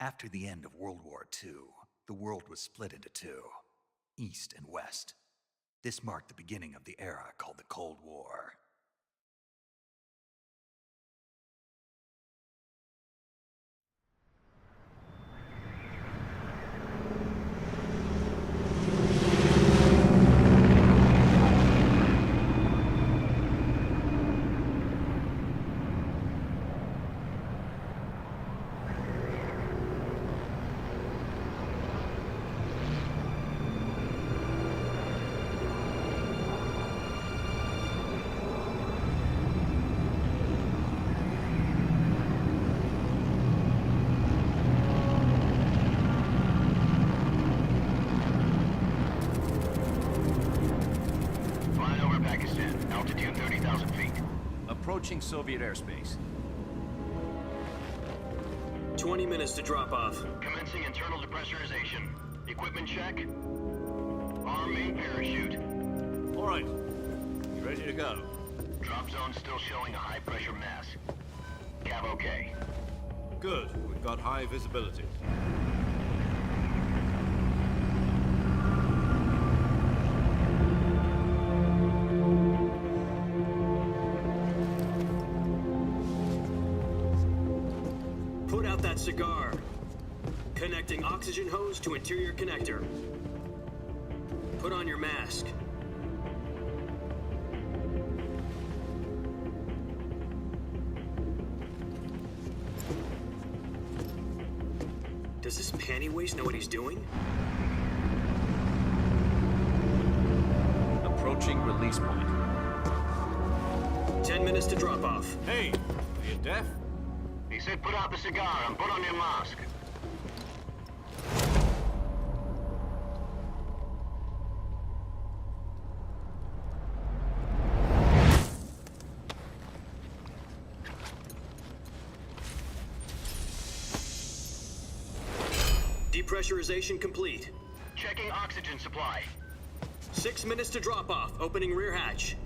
After the end of World War II, the world was split into two, East and West. This marked the beginning of the era called the Cold War. Approaching Soviet airspace. 20 minutes to drop off. Commencing internal depressurization. Equipment check. Arm main parachute. All right. You ready to go? Drop zone still showing a high pressure mass. Cav okay. Good. We've got high visibility. Put out that cigar. Connecting oxygen hose to interior connector. Put on your mask. Does this panty waste know what he's doing? Approaching release point. 10 minutes to drop off. Hey, are you deaf? He said put out the cigar and put on your mask. Depressurization complete. Checking oxygen supply. 6 minutes to drop off. Opening rear hatch.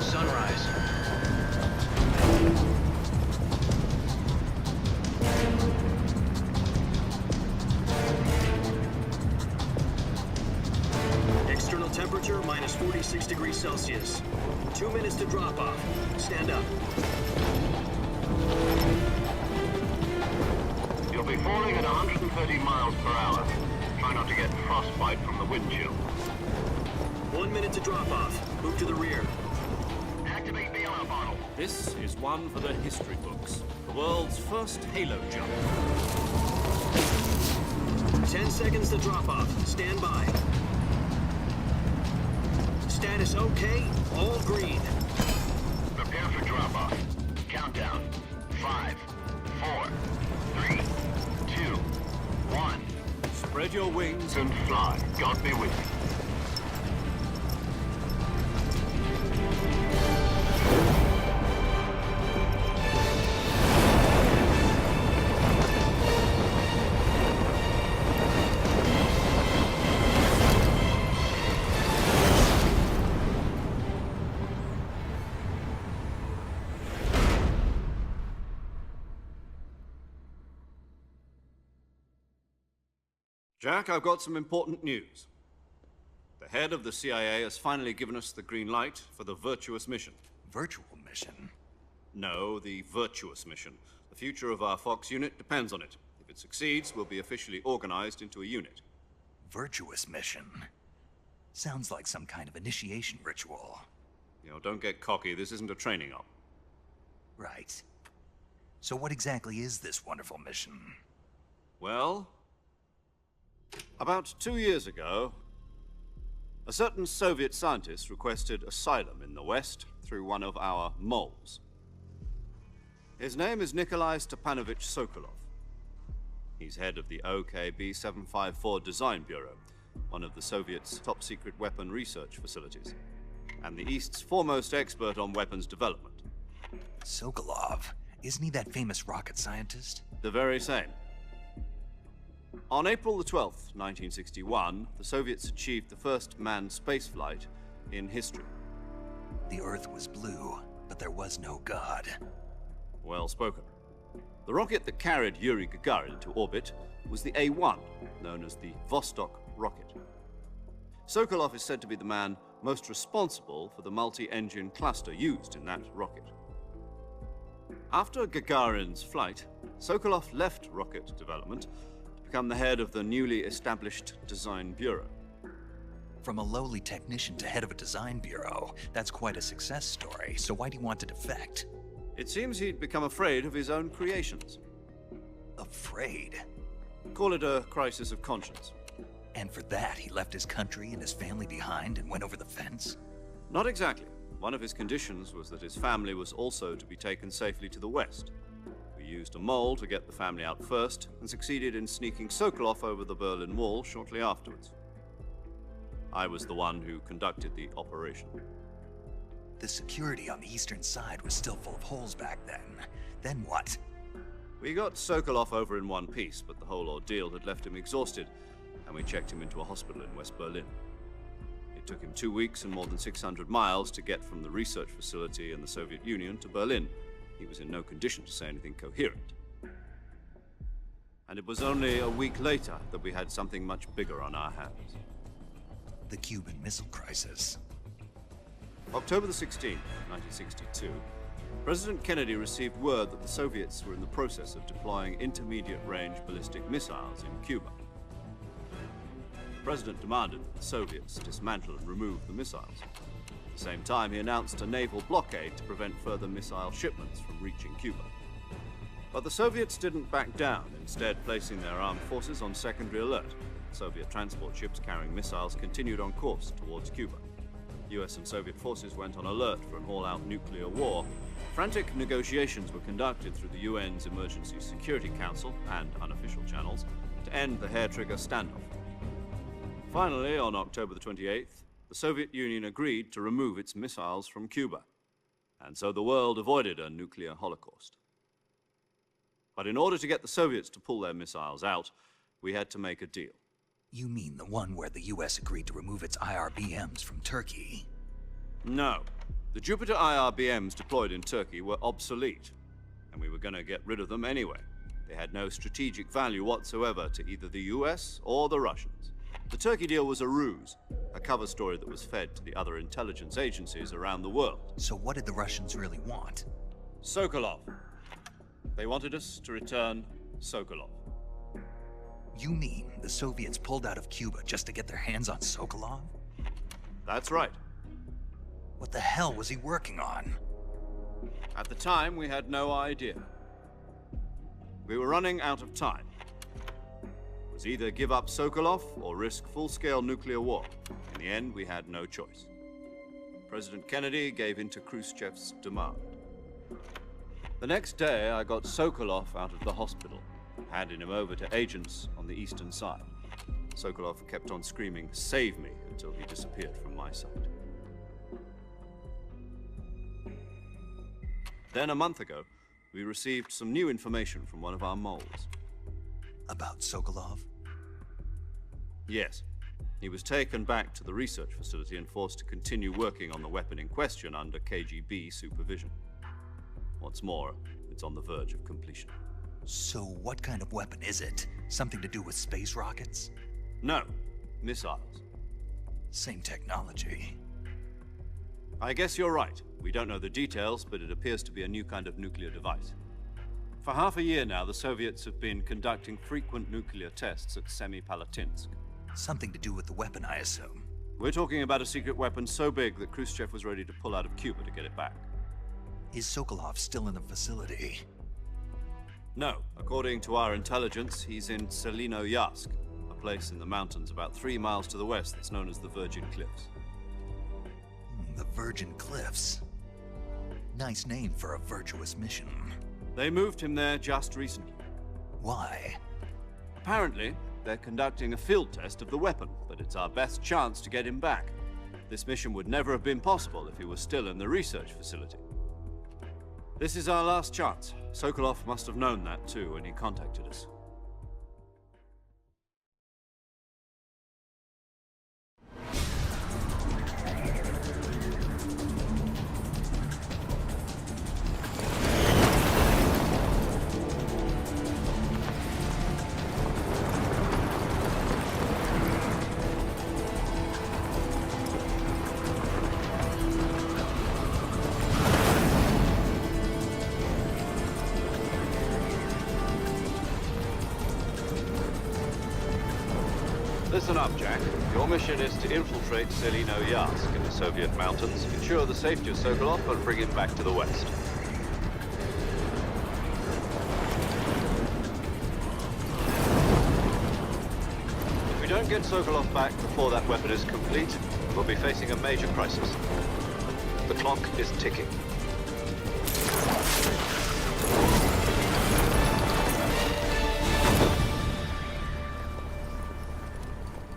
Sunrise. External temperature minus 46 degrees Celsius. 2 minutes to drop off. Stand up. You'll be falling at 130 miles per hour. Try not to get frostbite from the wind chill. 1 minute to drop off. Move to the rear. Activate bailout bottle. This is one for the history books. The world's first halo jump. 10 seconds to drop off. Stand by. Status okay. All green. Prepare for drop-off. Countdown. 5, 4, 3, 2, 1. Spread your wings And fly. God be with you. Jack, I've got some important news. The head of the CIA has finally given us the green light for the Virtuous mission. Virtual mission? No, the Virtuous mission. The future of our Fox unit depends on it. If it succeeds, we'll be officially organized into a unit. Virtuous mission? Sounds like some kind of initiation ritual. You know, don't get cocky. This isn't a training op. Right. So what exactly is this wonderful mission? Well, about 2 years ago, a certain Soviet scientist requested asylum in the West through one of our moles. His name is Nikolai Stepanovich Sokolov. He's head of the OKB 754 Design Bureau, one of the Soviets' top-secret weapon research facilities, and the East's foremost expert on weapons development. Sokolov? Isn't he that famous rocket scientist? The very same. On April the 12th, 1961, the Soviets achieved the first manned spaceflight in history. The Earth was blue, but there was no God. Well spoken. The rocket that carried Yuri Gagarin to orbit was the A-1, known as the Vostok rocket. Sokolov is said to be the man most responsible for the multi-engine cluster used in that rocket. After Gagarin's flight, Sokolov left rocket development to become the head of the newly established Design Bureau. From a lowly technician to head of a design bureau, that's quite a success story, so why'd he want to defect? It seems he'd become afraid of his own creations. Afraid? Call it a crisis of conscience. And for that, he left his country and his family behind and went over the fence? Not exactly. One of his conditions was that his family was also to be taken safely to the west. We used a mole to get the family out first and succeeded in sneaking Sokolov over the Berlin Wall shortly afterwards. I was the one who conducted the operation. The security on the eastern side was still full of holes back then. Then what? We got Sokolov over in one piece, but the whole ordeal had left him exhausted, and we checked him into a hospital in West Berlin. It took him 2 weeks and more than 600 miles to get from the research facility in the Soviet Union to Berlin. He was in no condition to say anything coherent. And it was only a week later that we had something much bigger on our hands. The Cuban Missile Crisis. October the 16th, 1962, President Kennedy received word that the Soviets were in the process of deploying intermediate-range ballistic missiles in Cuba. The President demanded that the Soviets dismantle and remove the missiles. At the same time, he announced a naval blockade to prevent further missile shipments from reaching Cuba. But the Soviets didn't back down, instead placing their armed forces on secondary alert. Soviet transport ships carrying missiles continued on course towards Cuba. US and Soviet forces went on alert for an all-out nuclear war. Frantic negotiations were conducted through the UN's Emergency Security Council and unofficial channels to end the hair-trigger standoff. Finally, on October the 28th, the Soviet Union agreed to remove its missiles from Cuba, and so the world avoided a nuclear holocaust. But in order to get the Soviets to pull their missiles out, we had to make a deal. You mean the one where the US agreed to remove its IRBMs from Turkey? No. The Jupiter IRBMs deployed in Turkey were obsolete, and we were going to get rid of them anyway. They had no strategic value whatsoever to either the US or the Russians. The Turkey deal was a ruse, a cover story that was fed to the other intelligence agencies around the world. So what did the Russians really want? Sokolov. They wanted us to return Sokolov. You mean the Soviets pulled out of Cuba just to get their hands on Sokolov? That's right. What the hell was he working on? At the time, we had no idea. We were running out of time. It was either give up Sokolov or risk full-scale nuclear war. In the end, we had no choice. President Kennedy gave in to Khrushchev's demand. The next day, I got Sokolov out of the hospital, handing him over to agents on the eastern side. Sokolov kept on screaming, "Save me," until he disappeared from my sight. Then a month ago, we received some new information from one of our moles. About Sokolov? Yes. He was taken back to the research facility and forced to continue working on the weapon in question under KGB supervision. What's more, it's on the verge of completion. So what kind of weapon is it? Something to do with space rockets? No, missiles. Same technology. I guess you're right. We don't know the details, but it appears to be a new kind of nuclear device. For half a year now, the Soviets have been conducting frequent nuclear tests at Semipalatinsk. Something to do with the weapon, I assume. We're talking about a secret weapon so big that Khrushchev was ready to pull out of Cuba to get it back. Is Sokolov still in the facility? No. According to our intelligence, he's in Selinoyarsk, a place in the mountains about 3 miles to the west that's known as the Virgin Cliffs. The Virgin Cliffs. Nice name for a virtuous mission. They moved him there just recently. Why? Apparently, they're conducting a field test of the weapon, but it's our best chance to get him back. This mission would never have been possible if he was still in the research facility. This is our last chance. Sokolov must have known that too when he contacted us. Listen up, Jack. Your mission is to infiltrate Selino-Yarsk in the Soviet mountains, ensure the safety of Sokolov, and bring him back to the west. If we don't get Sokolov back before that weapon is complete, we'll be facing a major crisis. The clock is ticking.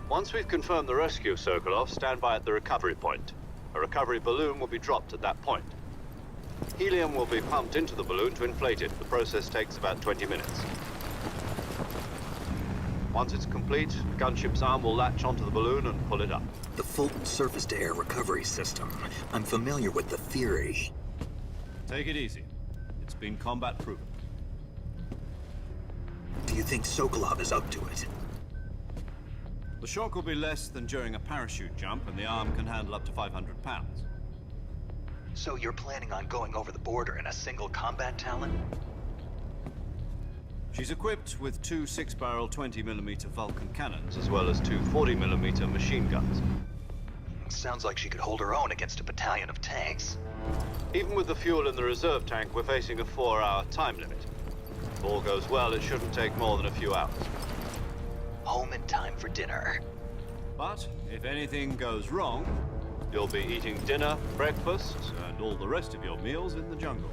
Once we've confirmed the rescue of Sokolov, stand by at the recovery point. A recovery balloon will be dropped at that point. Helium will be pumped into the balloon to inflate it. The process takes about 20 minutes. Once it's complete, the gunship's arm will latch onto the balloon and pull it up. The Fulton surface-to-air recovery system. I'm familiar with the theory. Take it easy. It's been combat-proven. Do you think Sokolov is up to it? The shock will be less than during a parachute jump, and the arm can handle up to 500 pounds. So you're planning on going over the border in a single combat Talon? She's equipped with two 6-barrel 20mm Vulcan cannons, as well as two 40mm machine guns. Sounds like she could hold her own against a battalion of tanks. Even with the fuel in the reserve tank, we're facing a 4-hour time limit. If all goes well, it shouldn't take more than a few hours. Home in time for dinner. But if anything goes wrong, you'll be eating dinner, breakfast, and all the rest of your meals in the jungle.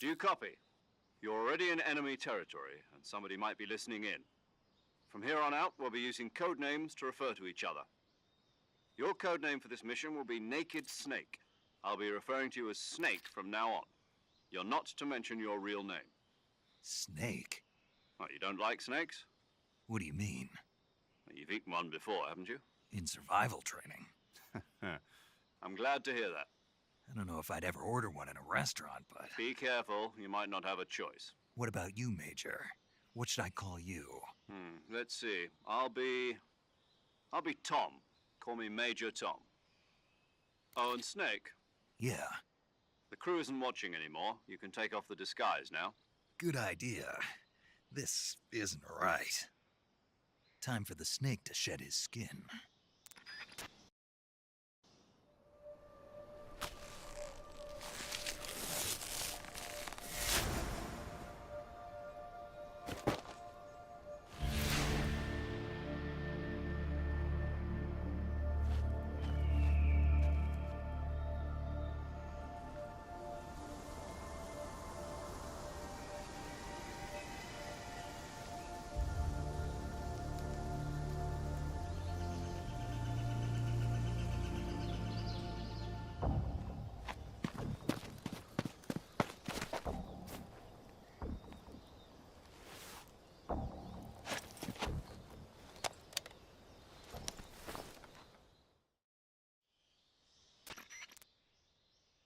Do you copy? You're already in enemy territory, and somebody might be listening in. From here on out, we'll be using code names to refer to each other. Your code name for this mission will be Naked Snake. I'll be referring to you as Snake from now on. You're not to mention your real name. Snake? Oh, you don't like snakes? What do you mean? Well, you've eaten one before, haven't you? In survival training. I'm glad to hear that. I don't know if I'd ever order one in a restaurant, but... Be careful, you might not have a choice. What about you, Major? What should I call you? Let's see. I'll be Tom. Call me Major Tom. Oh, and Snake. Yeah. The crew isn't watching anymore. You can take off the disguise now. Good idea. This isn't right. Time for the snake to shed his skin.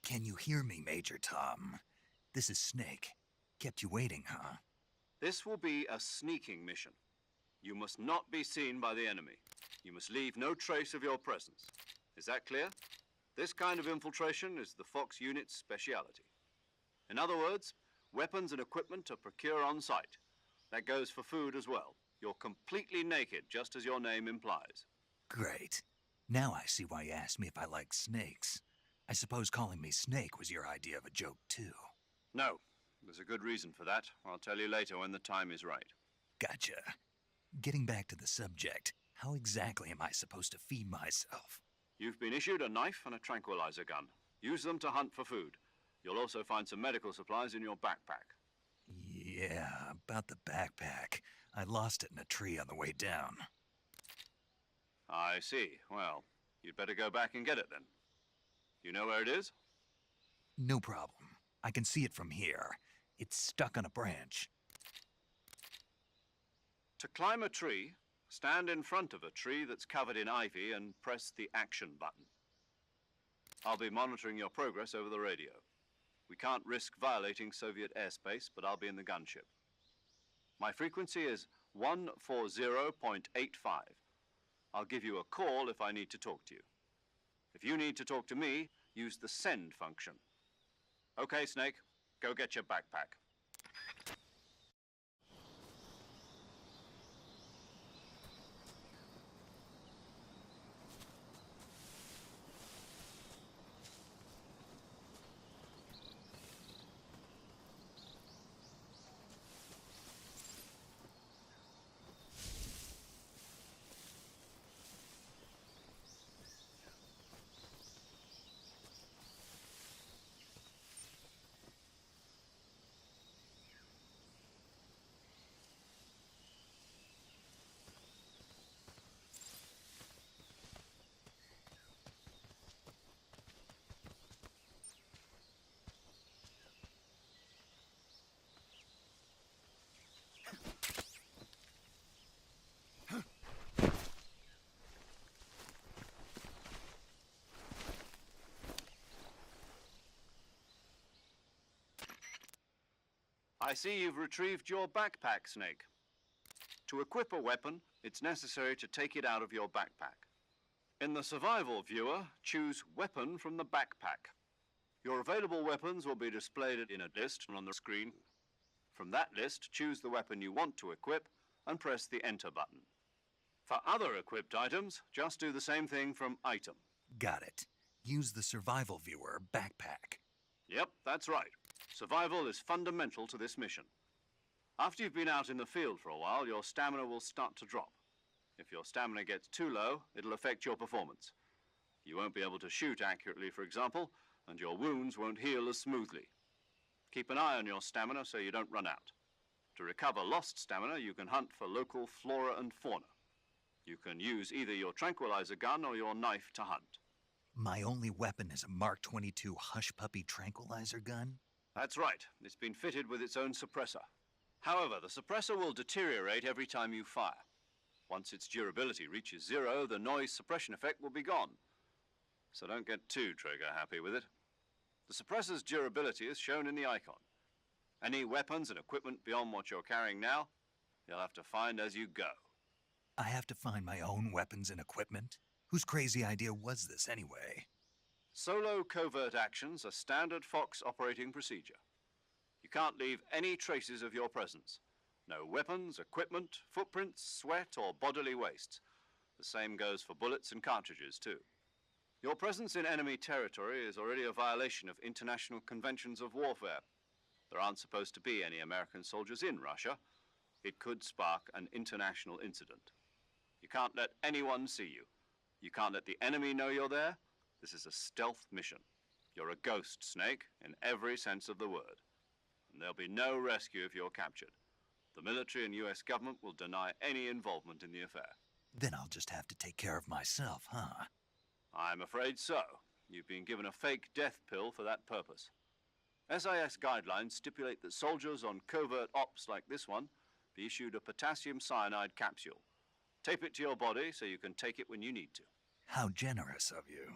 Can you hear me, Major Tom? This is Snake. Kept you waiting, huh? This will be a sneaking mission. You must not be seen by the enemy. You must leave no trace of your presence. Is that clear? This kind of infiltration is the Fox unit's speciality. In other words, weapons and equipment are procured on site. That goes for food as well. You're completely naked, just as your name implies. Great. Now I see why you asked me if I like snakes. I suppose calling me Snake was your idea of a joke, too. No, there's a good reason for that. I'll tell you later when the time is right. Gotcha. Getting back to the subject, how exactly am I supposed to feed myself? You've been issued a knife and a tranquilizer gun. Use them to hunt for food. You'll also find some medical supplies in your backpack. Yeah, about the backpack. I lost it in a tree on the way down. I see. Well, you'd better go back and get it then. You know where it is? No problem. I can see it from here. It's stuck on a branch. To climb a tree, stand in front of a tree that's covered in ivy and press the action button. I'll be monitoring your progress over the radio. We can't risk violating Soviet airspace, but I'll be in the gunship. My frequency is 140.85. I'll give you a call if I need to talk to you. If you need to talk to me, use the send function. Okay, Snake, go get your backpack. I see you've retrieved your backpack, Snake. To equip a weapon, it's necessary to take it out of your backpack. In the survival viewer, choose Weapon from the backpack. Your available weapons will be displayed in a list on the screen. From that list, choose the weapon you want to equip and press the Enter button. For other equipped items, just do the same thing from Item. Got it. Use the survival viewer backpack. Yep, that's right. Survival is fundamental to this mission. After you've been out in the field for a while, your stamina will start to drop. If your stamina gets too low, it'll affect your performance. You won't be able to shoot accurately, for example, and your wounds won't heal as smoothly. Keep an eye on your stamina so you don't run out. To recover lost stamina, you can hunt for local flora and fauna. You can use either your tranquilizer gun or your knife to hunt. My only weapon is a Mark 22 Hush Puppy tranquilizer gun? That's right. It's been fitted with its own suppressor. However, the suppressor will deteriorate every time you fire. Once its durability reaches 0, the noise suppression effect will be gone. So don't get too trigger happy with it. The suppressor's durability is shown in the icon. Any weapons and equipment beyond what you're carrying now, you'll have to find as you go. I have to find my own weapons and equipment? Whose crazy idea was this anyway? Solo covert actions are standard Fox operating procedure. You can't leave any traces of your presence. No weapons, equipment, footprints, sweat, or bodily wastes. The same goes for bullets and cartridges, too. Your presence in enemy territory is already a violation of international conventions of warfare. There aren't supposed to be any American soldiers in Russia. It could spark an international incident. You can't let anyone see you. You can't let the enemy know you're there. This is a stealth mission. You're a ghost, Snake, in every sense of the word. And there'll be no rescue if you're captured. The military and US government will deny any involvement in the affair. Then I'll just have to take care of myself, huh? I'm afraid so. You've been given a fake death pill for that purpose. SIS guidelines stipulate that soldiers on covert ops like this one be issued a potassium cyanide capsule. Tape it to your body so you can take it when you need to. How generous of you.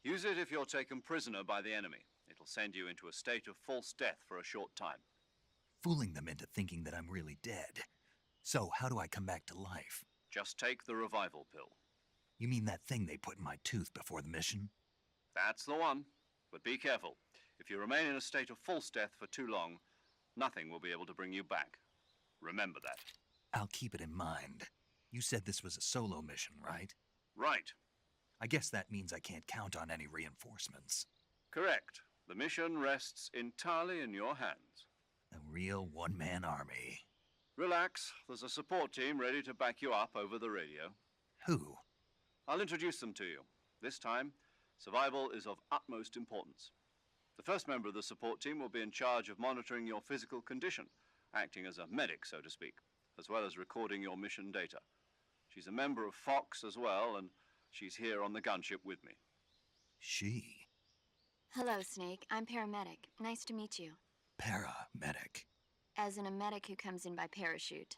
Use it if you're taken prisoner by the enemy. It'll send you into a state of false death for a short time. Fooling them into thinking that I'm really dead. So how do I come back to life? Just take the revival pill. You mean that thing they put in my tooth before the mission? That's the one. But be careful. If you remain in a state of false death for too long, nothing will be able to bring you back. Remember that. I'll keep it in mind. You said this was a solo mission, right? Right. I guess that means I can't count on any reinforcements. Correct. The mission rests entirely in your hands. A real one-man army. Relax. There's a support team ready to back you up over the radio. Who? I'll introduce them to you. This time, survival is of utmost importance. The first member of the support team will be in charge of monitoring your physical condition, acting as a medic, so to speak, as well as recording your mission data. She's a member of Fox as well, and she's here on the gunship with me. She? Hello, Snake. I'm paramedic. Nice to meet you. Paramedic. As in a medic who comes in by parachute.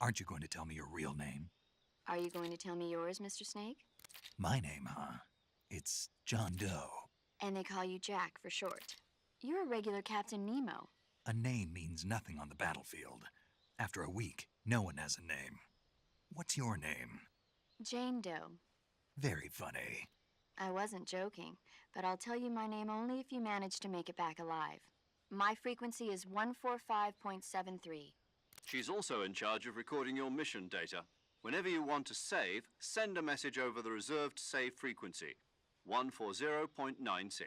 Aren't you going to tell me your real name? Are you going to tell me yours, Mr. Snake? My name, huh? It's John Doe. And they call you Jack for short. You're a regular Captain Nemo. A name means nothing on the battlefield. After a week, no one has a name. What's your name? Jane Doe. Very funny. I wasn't joking, but I'll tell you my name only if you manage to make it back alive. My frequency is 145.73. She's also in charge of recording your mission data. Whenever you want to save, send a message over the reserved save frequency, 140.96.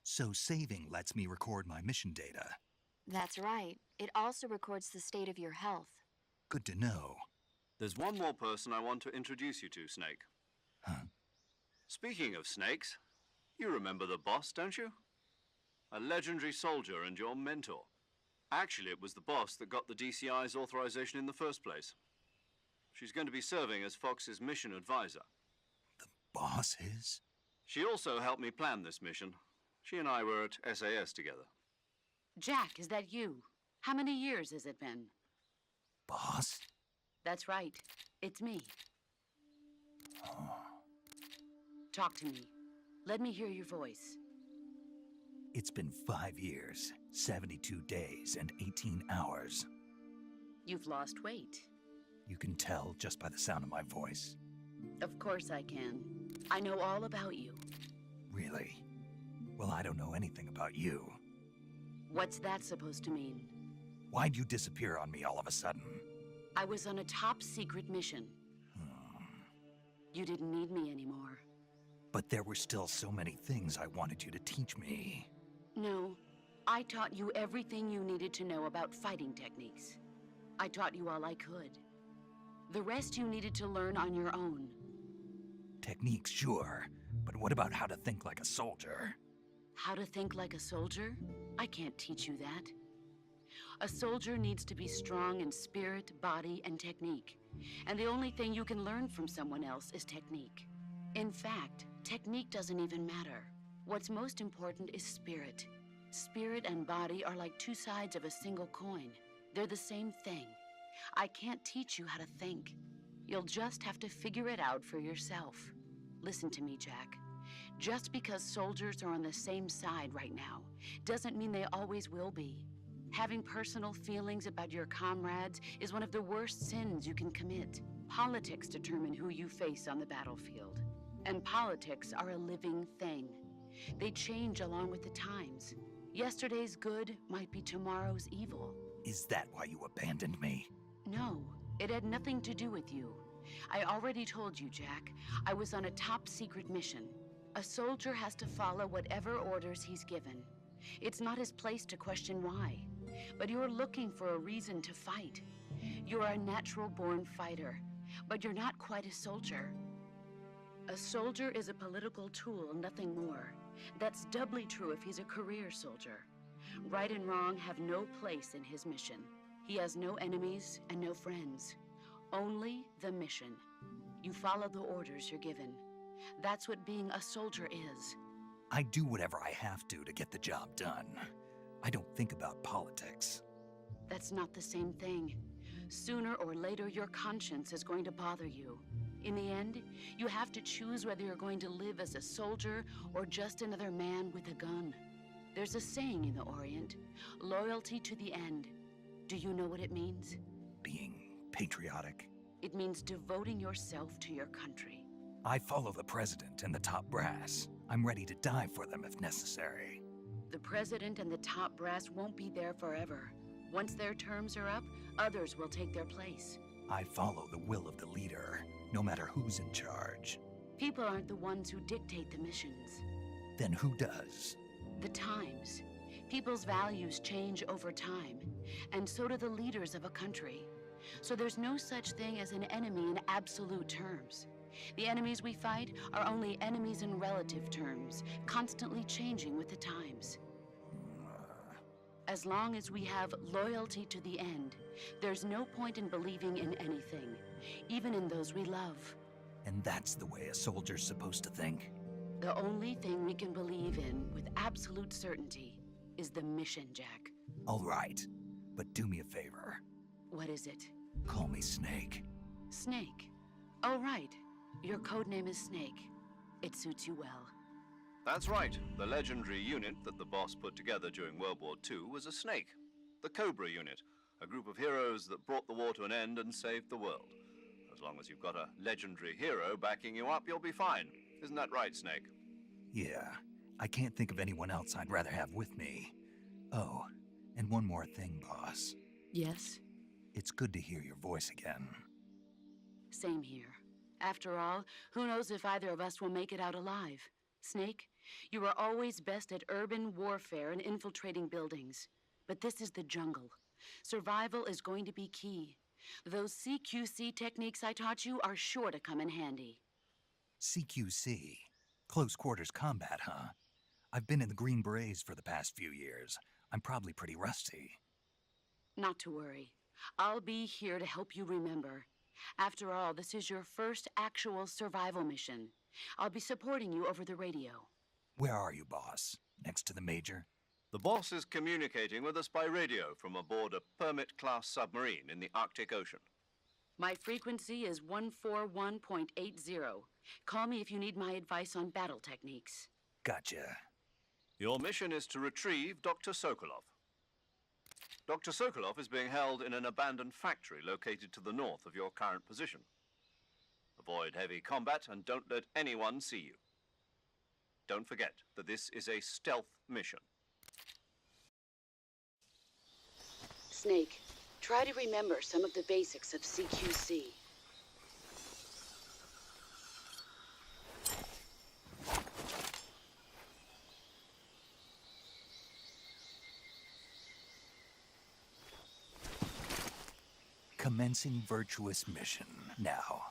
So saving lets me record my mission data. That's right. It also records the state of your health. Good to know. There's one more person I want to introduce you to, Snake. Huh? Speaking of snakes, you remember the boss, don't you? A legendary soldier and your mentor. Actually, it was the boss that got the DCI's authorization in the first place. She's going to be serving as Fox's mission advisor. The boss is? She also helped me plan this mission. She and I were at SAS together. Jack, is that you? How many years has it been? Boss? That's right. It's me. Talk to me. Let me hear your voice. It's been 5 years, 72 days, and 18 hours. You've lost weight. You can tell just by the sound of my voice. Of course I can. I know all about you. Really? Well, I don't know anything about you. What's that supposed to mean? Why'd you disappear on me all of a sudden? I was on a top-secret mission. You didn't need me anymore. But there were still so many things I wanted you to teach me. No, I taught you everything you needed to know about fighting techniques. I taught you all I could. The rest you needed to learn on your own. Techniques, sure. But what about how to think like a soldier? How to think like a soldier? I can't teach you that. A soldier needs to be strong in spirit, body, and technique. And the only thing you can learn from someone else is technique. In fact, technique doesn't even matter. What's most important is spirit. Spirit and body are like two sides of a single coin. They're the same thing. I can't teach you how to think. You'll just have to figure it out for yourself. Listen to me, Jack. Just because soldiers are on the same side right now doesn't mean they always will be. Having personal feelings about your comrades is one of the worst sins you can commit. Politics determine who you face on the battlefield. And politics are a living thing. They change along with the times. Yesterday's good might be tomorrow's evil. Is that why you abandoned me? No, it had nothing to do with you. I already told you, Jack. I was on a top-secret mission. A soldier has to follow whatever orders he's given. It's not his place to question why. But you're looking for a reason to fight. You're a natural-born fighter, but you're not quite a soldier. A soldier is a political tool, nothing more. That's doubly true if he's a career soldier. Right and wrong have no place in his mission. He has no enemies and no friends. Only the mission. You follow the orders you're given. That's what being a soldier is. I do whatever I have to get the job done. I don't think about politics. That's not the same thing. Sooner or later, your conscience is going to bother you. In the end, you have to choose whether you're going to live as a soldier or just another man with a gun. There's a saying in the Orient, loyalty to the end. Do you know what it means? Being patriotic. It means devoting yourself to your country. I follow the president and the top brass. I'm ready to die for them if necessary. The president and the top brass won't be there forever. Once their terms are up, others will take their place. I follow the will of the leader, no matter who's in charge. People aren't the ones who dictate the missions. Then who does? The times. People's values change over time, and so do the leaders of a country. So there's no such thing as an enemy in absolute terms. The enemies we fight are only enemies in relative terms, constantly changing with the times. As long as we have loyalty to the end, there's no point in believing in anything, even in those we love. And that's the way a soldier's supposed to think? The only thing we can believe in with absolute certainty is the mission, Jack. All right, but do me a favor. What is it? Call me Snake. Snake. Oh, right. Your codename is Snake. It suits you well. That's right. The legendary unit that the boss put together during World War II was a snake. The Cobra unit, a group of heroes that brought the war to an end and saved the world. As long as you've got a legendary hero backing you up, you'll be fine. Isn't that right, Snake? Yeah, I can't think of anyone else I'd rather have with me. Oh, and one more thing, boss. Yes? It's good to hear your voice again. Same here. After all, who knows if either of us will make it out alive? Snake, you are always best at urban warfare and infiltrating buildings. But this is the jungle. Survival is going to be key. Those CQC techniques I taught you are sure to come in handy. CQC? Close quarters combat, huh? I've been in the Green Berets for the past few years. I'm probably pretty rusty. Not to worry. I'll be here to help you remember. After all, this is your first actual survival mission. I'll be supporting you over the radio. Where are you, boss? Next to the Major? The boss is communicating with us by radio from aboard a Permit-class submarine in the Arctic Ocean. My frequency is 141.80. Call me if you need my advice on battle techniques. Gotcha. Your mission is to retrieve Dr. Sokolov. Dr. Sokolov is being held in an abandoned factory located to the north of your current position. Avoid heavy combat and don't let anyone see you. Don't forget that this is a stealth mission. Snake, try to remember some of the basics of CQC. Commencing virtuous mission now.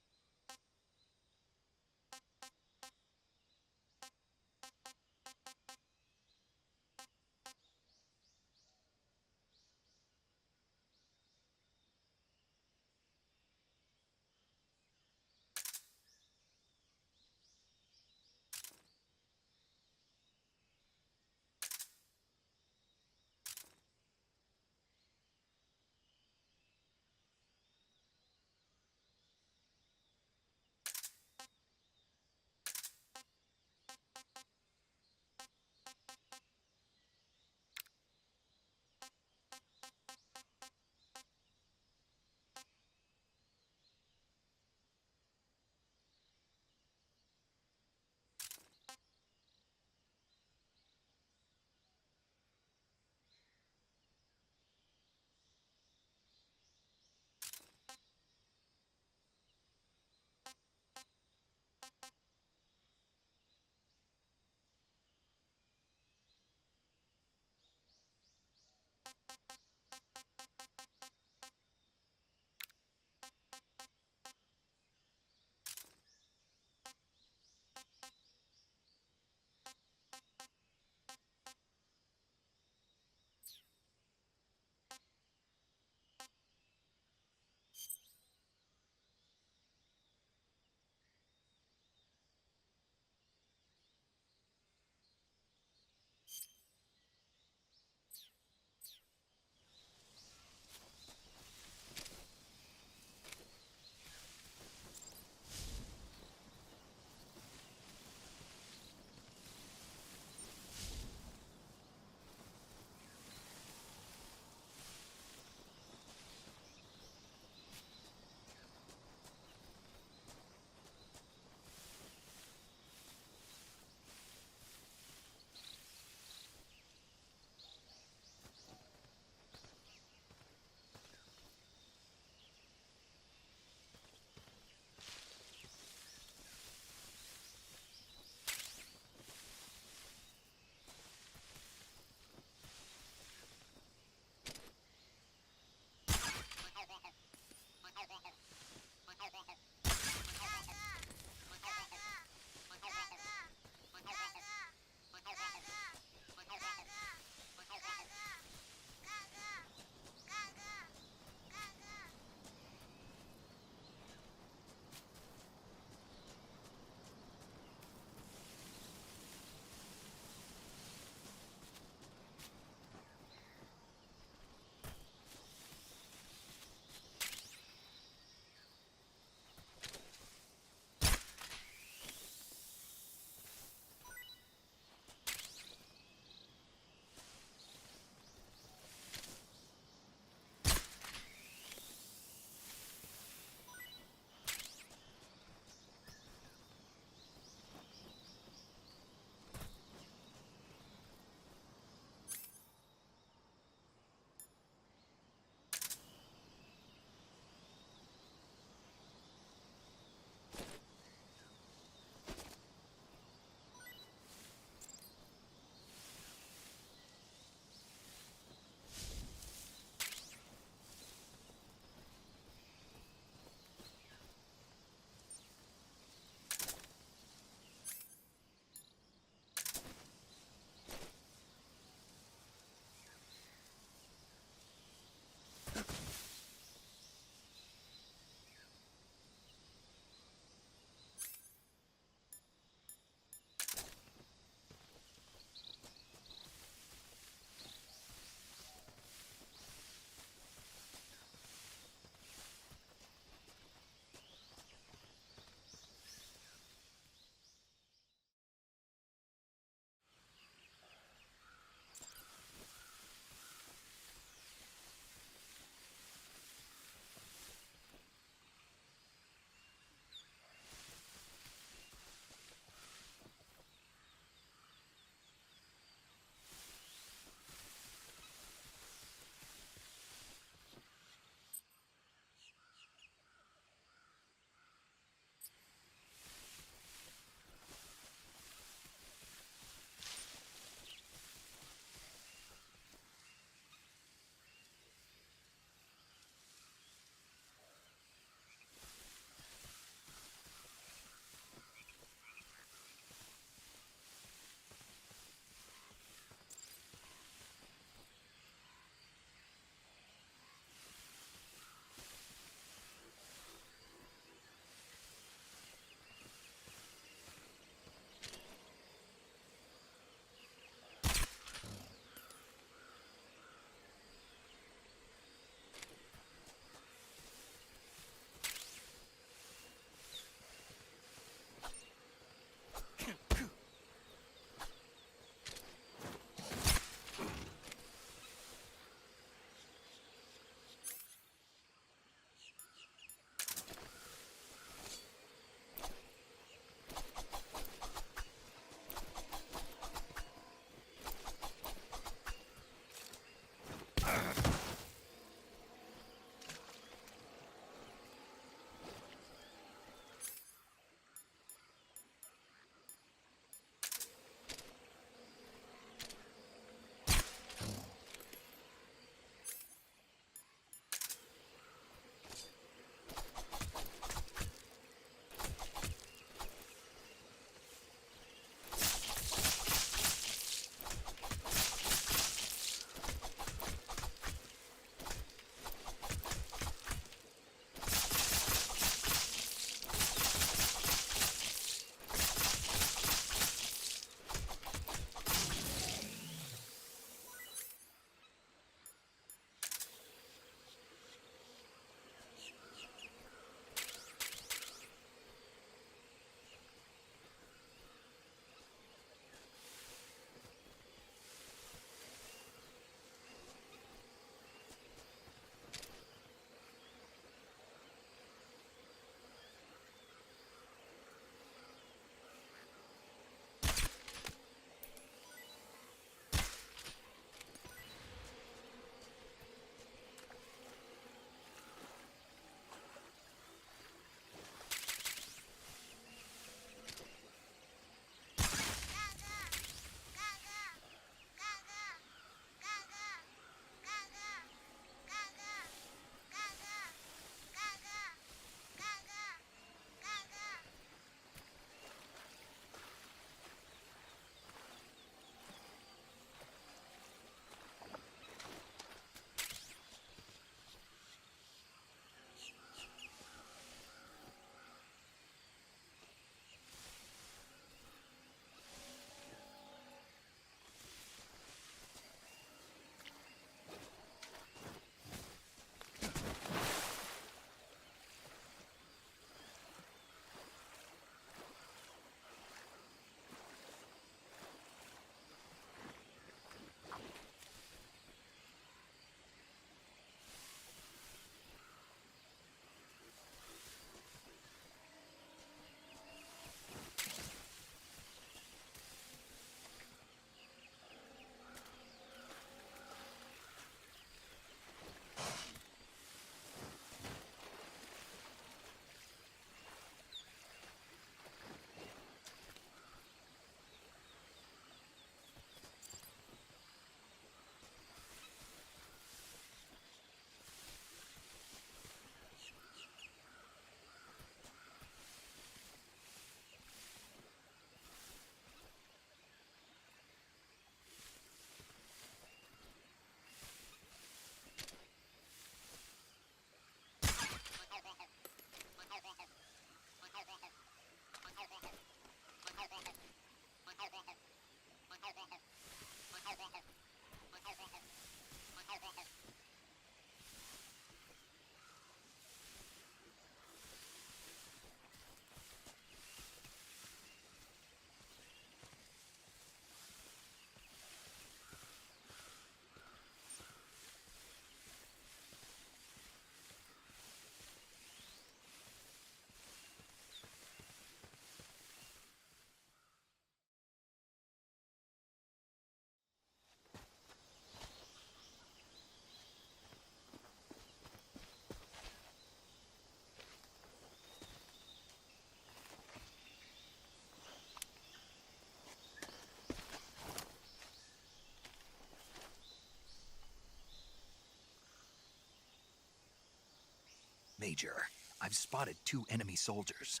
Major, I've spotted 2 enemy soldiers.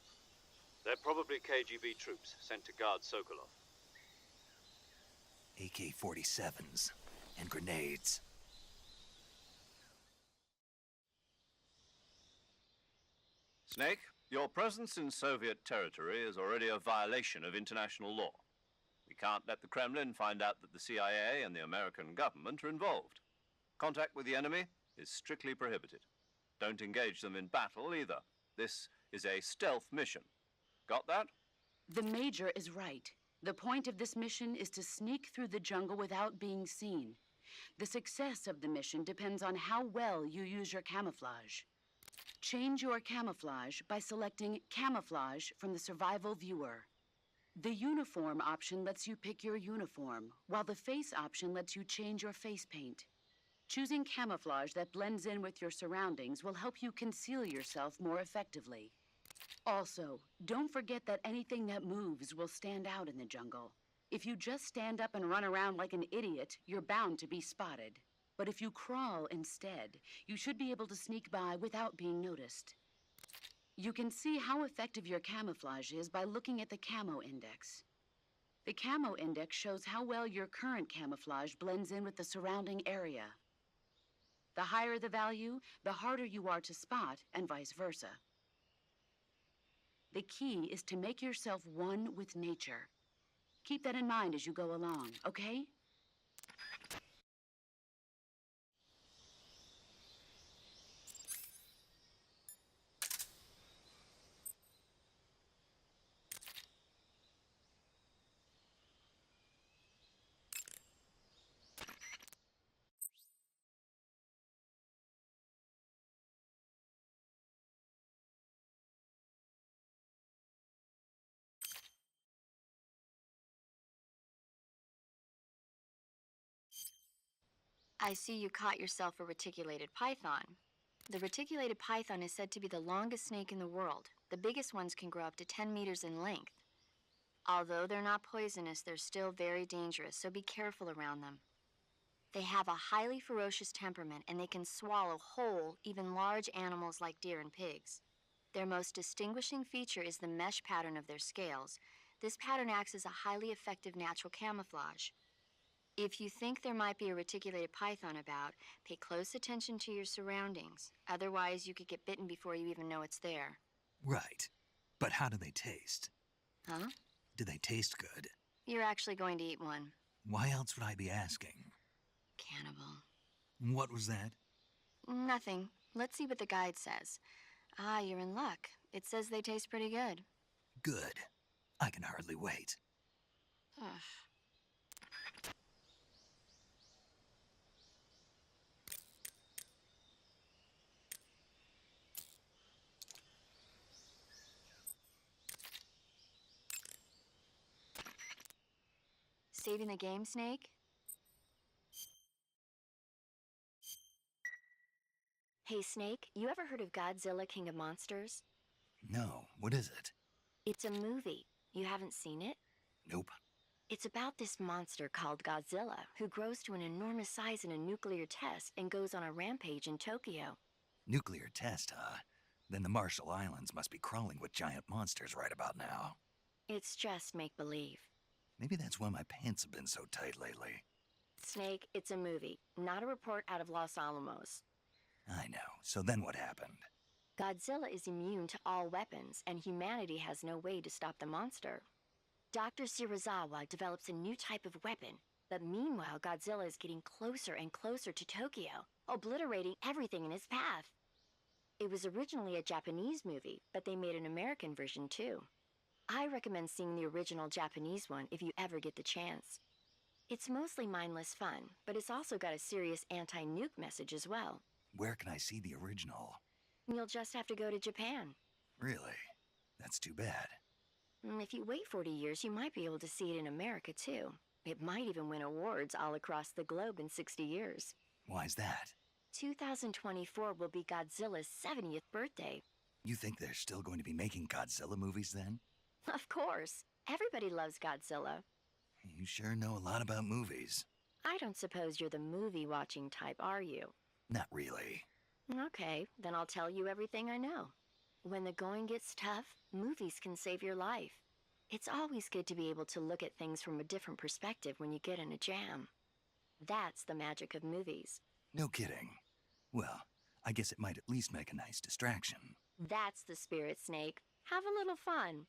They're probably KGB troops sent to guard Sokolov. AK-47s and grenades. Snake, your presence in Soviet territory is already a violation of international law. We can't let the Kremlin find out that the CIA and the American government are involved. Contact with the enemy is strictly prohibited. Don't engage them in battle either. This is a stealth mission. Got that? The Major is right. The point of this mission is to sneak through the jungle without being seen. The success of the mission depends on how well you use your camouflage. Change your camouflage by selecting Camouflage from the Survival Viewer. The Uniform option lets you pick your uniform, while the Face option lets you change your face paint. Choosing camouflage that blends in with your surroundings will help you conceal yourself more effectively. Also, don't forget that anything that moves will stand out in the jungle. If you just stand up and run around like an idiot, you're bound to be spotted. But if you crawl instead, you should be able to sneak by without being noticed. You can see how effective your camouflage is by looking at the Camo Index. The Camo Index shows how well your current camouflage blends in with the surrounding area. The higher the value, the harder you are to spot, and vice versa. The key is to make yourself one with nature. Keep that in mind as you go along, okay? I see you caught yourself a reticulated python. The reticulated python is said to be the longest snake in the world. The biggest ones can grow up to 10 meters in length. Although they're not poisonous, they're still very dangerous, so be careful around them. They have a highly ferocious temperament, and they can swallow whole, even large animals like deer and pigs. Their most distinguishing feature is the mesh pattern of their scales. This pattern acts as a highly effective natural camouflage. If you think there might be a reticulated python about, pay close attention to your surroundings. Otherwise, you could get bitten before you even know it's there. Right. But how do they taste? Huh? Do they taste good? You're actually going to eat one. Why else would I be asking? Cannibal. What was that? Nothing. Let's see what the guide says. Ah, you're in luck. It says they taste pretty good. Good. I can hardly wait. Ugh. Saving the game, Snake? Hey, Snake, you ever heard of Godzilla, King of Monsters? No, what is it? It's a movie. You haven't seen it? Nope. It's about this monster called Godzilla, who grows to an enormous size in a nuclear test and goes on a rampage in Tokyo. Nuclear test, huh? Then the Marshall Islands must be crawling with giant monsters right about now. It's just make-believe. Maybe that's why my pants have been so tight lately. Snake, it's a movie, not a report out of Los Alamos. I know. So then what happened? Godzilla is immune to all weapons, and humanity has no way to stop the monster. Dr. Shirazawa develops a new type of weapon, but meanwhile Godzilla is getting closer and closer to Tokyo, obliterating everything in his path. It was originally a Japanese movie, but they made an American version too. I recommend seeing the original Japanese one if you ever get the chance. It's mostly mindless fun, but it's also got a serious anti-nuke message as well. Where can I see the original? You'll just have to go to Japan. Really? That's too bad. If you wait 40 years, you might be able to see it in America too. It might even win awards all across the globe in 60 years. Why's that? 2024 will be Godzilla's 70th birthday. You think they're still going to be making Godzilla movies then? Of course. Everybody loves Godzilla. You sure know a lot about movies. I don't suppose you're the movie-watching type, are you? Not really. Okay, then I'll tell you everything I know. When the going gets tough, movies can save your life. It's always good to be able to look at things from a different perspective when you get in a jam. That's the magic of movies. No kidding. Well, I guess it might at least make a nice distraction. That's the spirit, Snake. Have a little fun.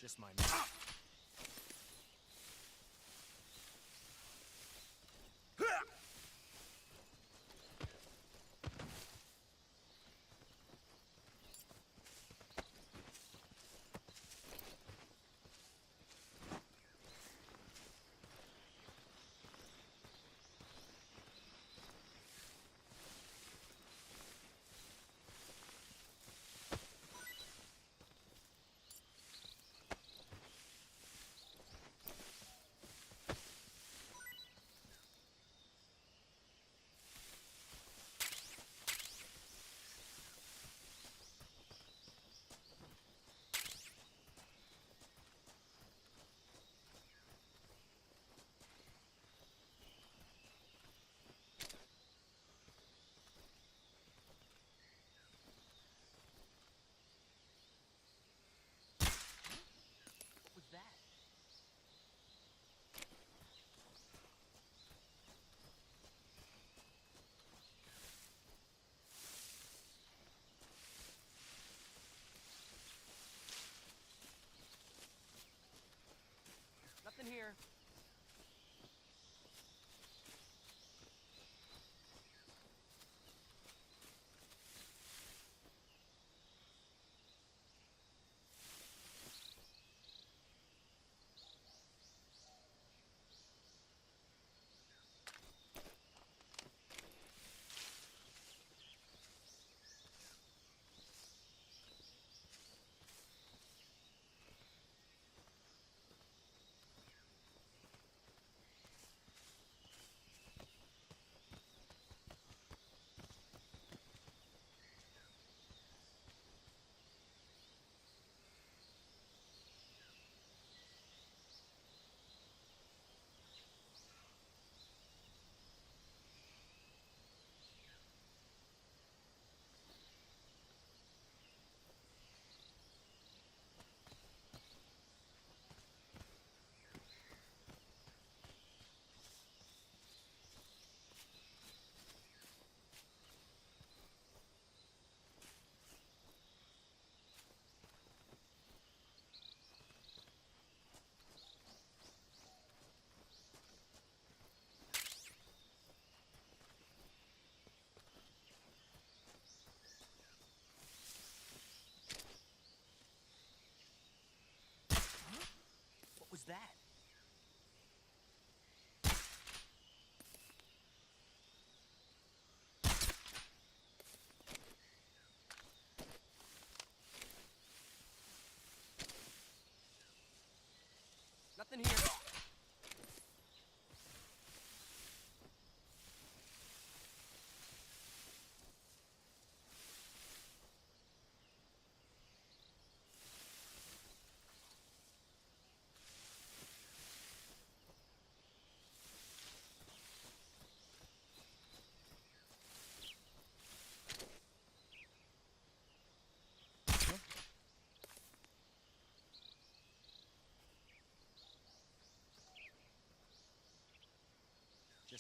Just my...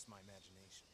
just my imagination.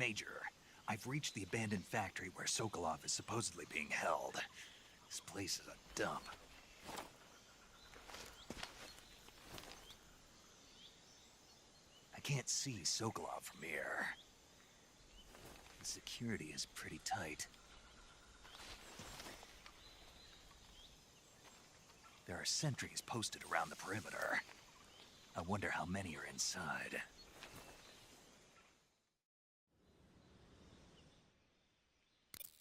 Major, I've reached the abandoned factory where Sokolov is supposedly being held. This place is a dump. I can't see Sokolov from here. The security is pretty tight. There are sentries posted around the perimeter. I wonder how many are inside.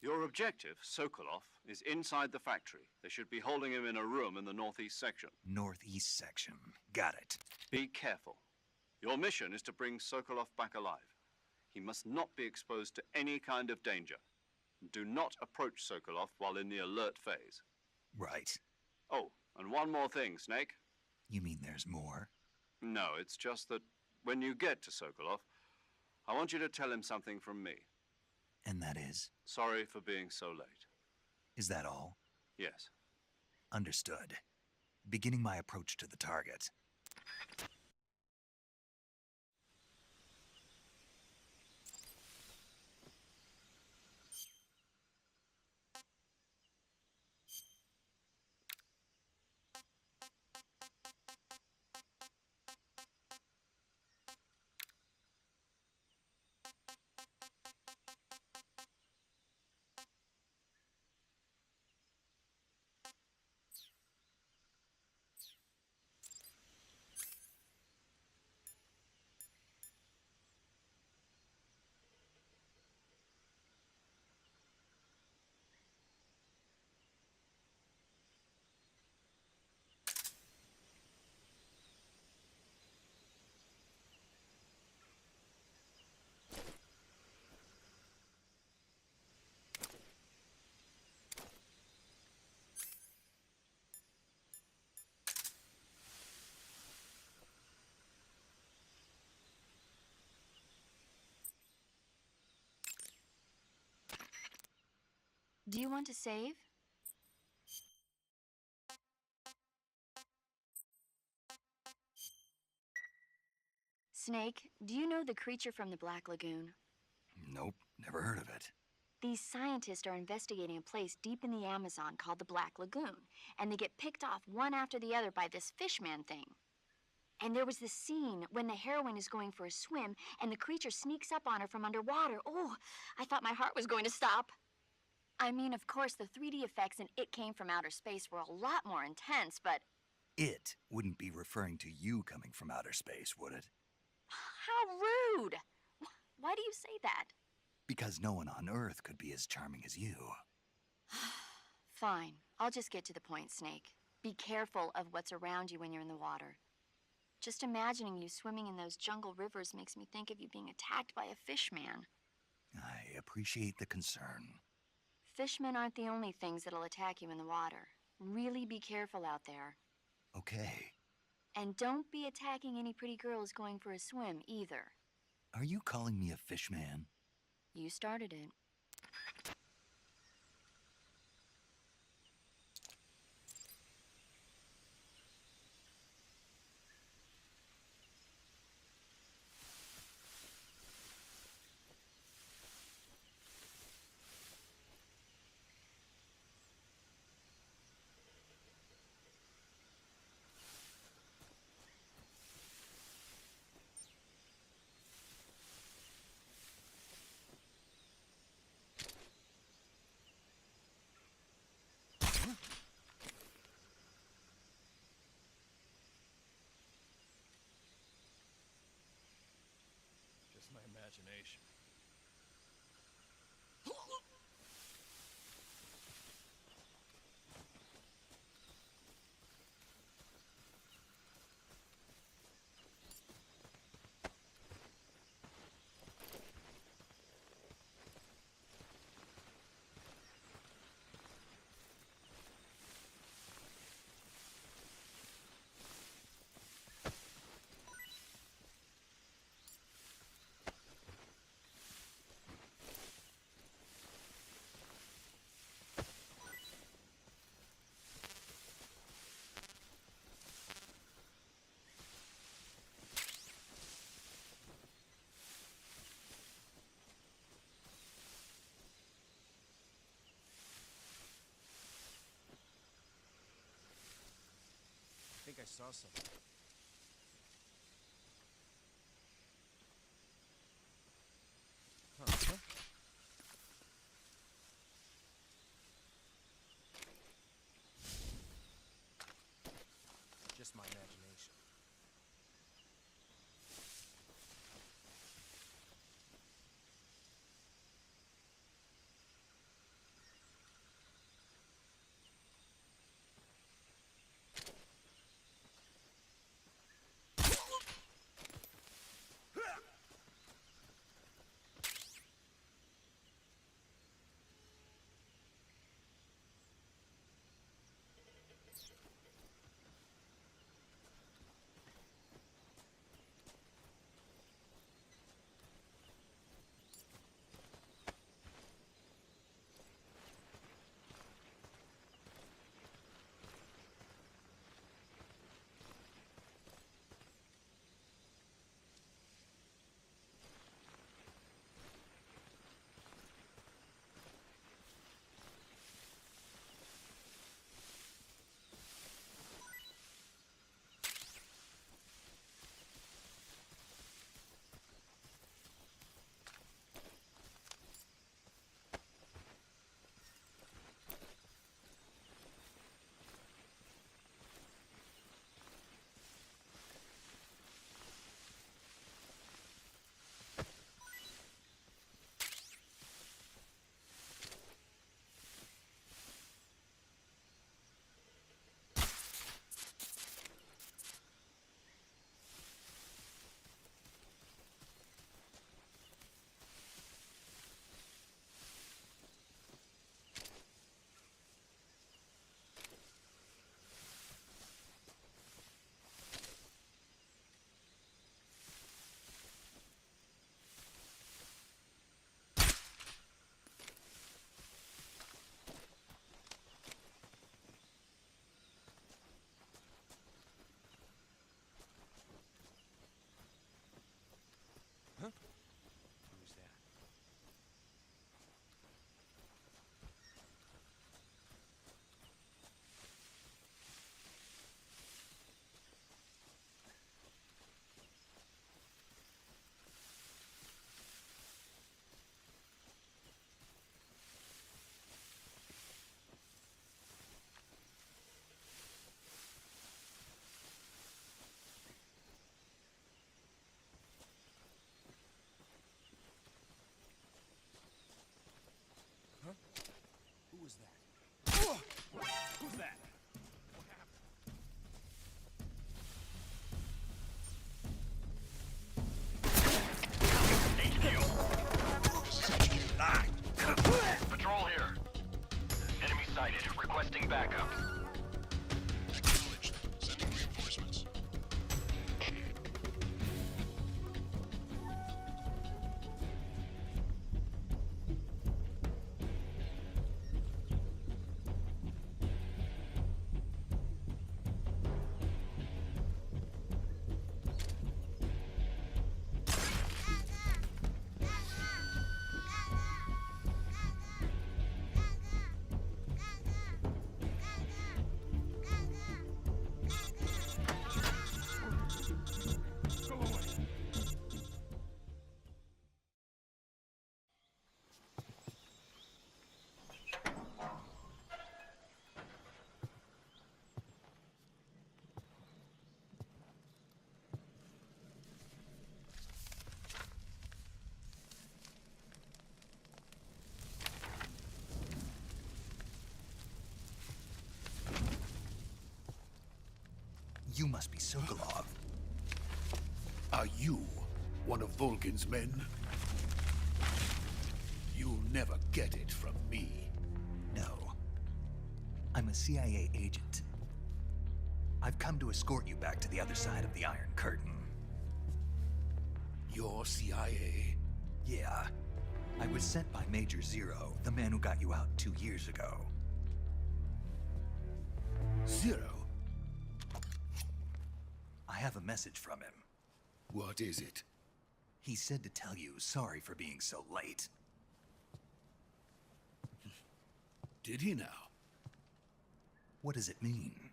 Your objective, Sokolov, is inside the factory. They should be holding him in a room in the northeast section. Northeast section. Got it. Be careful. Your mission is to bring Sokolov back alive. He must not be exposed to any kind of danger. Do not approach Sokolov while in the alert phase. Right. Oh, and one more thing, Snake. You mean there's more? No, it's just that when you get to Sokolov, I want you to tell him something from me. And that is? Sorry for being so late. Is that all? Yes. Understood. Beginning my approach to the target. Do you want to save? Snake, do you know the creature from the Black Lagoon? Nope, never heard of it. These scientists are investigating a place deep in the Amazon called the Black Lagoon, and they get picked off one after the other by this fishman thing. And there was this scene when the heroine is going for a swim, and the creature sneaks up on her from underwater. Oh, I thought my heart was going to stop. I mean, of course, the 3D effects in It Came from Outer Space were a lot more intense, but... It wouldn't be referring to you coming from outer space, would it? How rude! Why do you say that? Because no one on Earth could be as charming as you. Fine. I'll just get to the point, Snake. Be careful of what's around you when you're in the water. Just imagining you swimming in those jungle rivers makes me think of you being attacked by a fishman. I appreciate the concern. Fishmen aren't the only things that'll attack you in the water. Really be careful out there. Okay. And don't be attacking any pretty girls going for a swim, either. Are you calling me a fishman? You started it. saw something. Huh? Just my imagination. Huh? Who's that? Huh? Who was that? Who's that? What happened? Patrol here. Enemy sighted. Requesting backup. Acknowledged. Sending reinforcements. You must be Sokolov. Are you one of Volgin's men? You'll never get it from me. No. I'm a CIA agent. I've come to escort you back to the other side of the Iron Curtain. You're CIA? Yeah. I was sent by Major Zero, the man who got you out 2 years ago. Zero? I have a message from him. What is it? He said to tell you sorry for being so late. Did he now? What does it mean?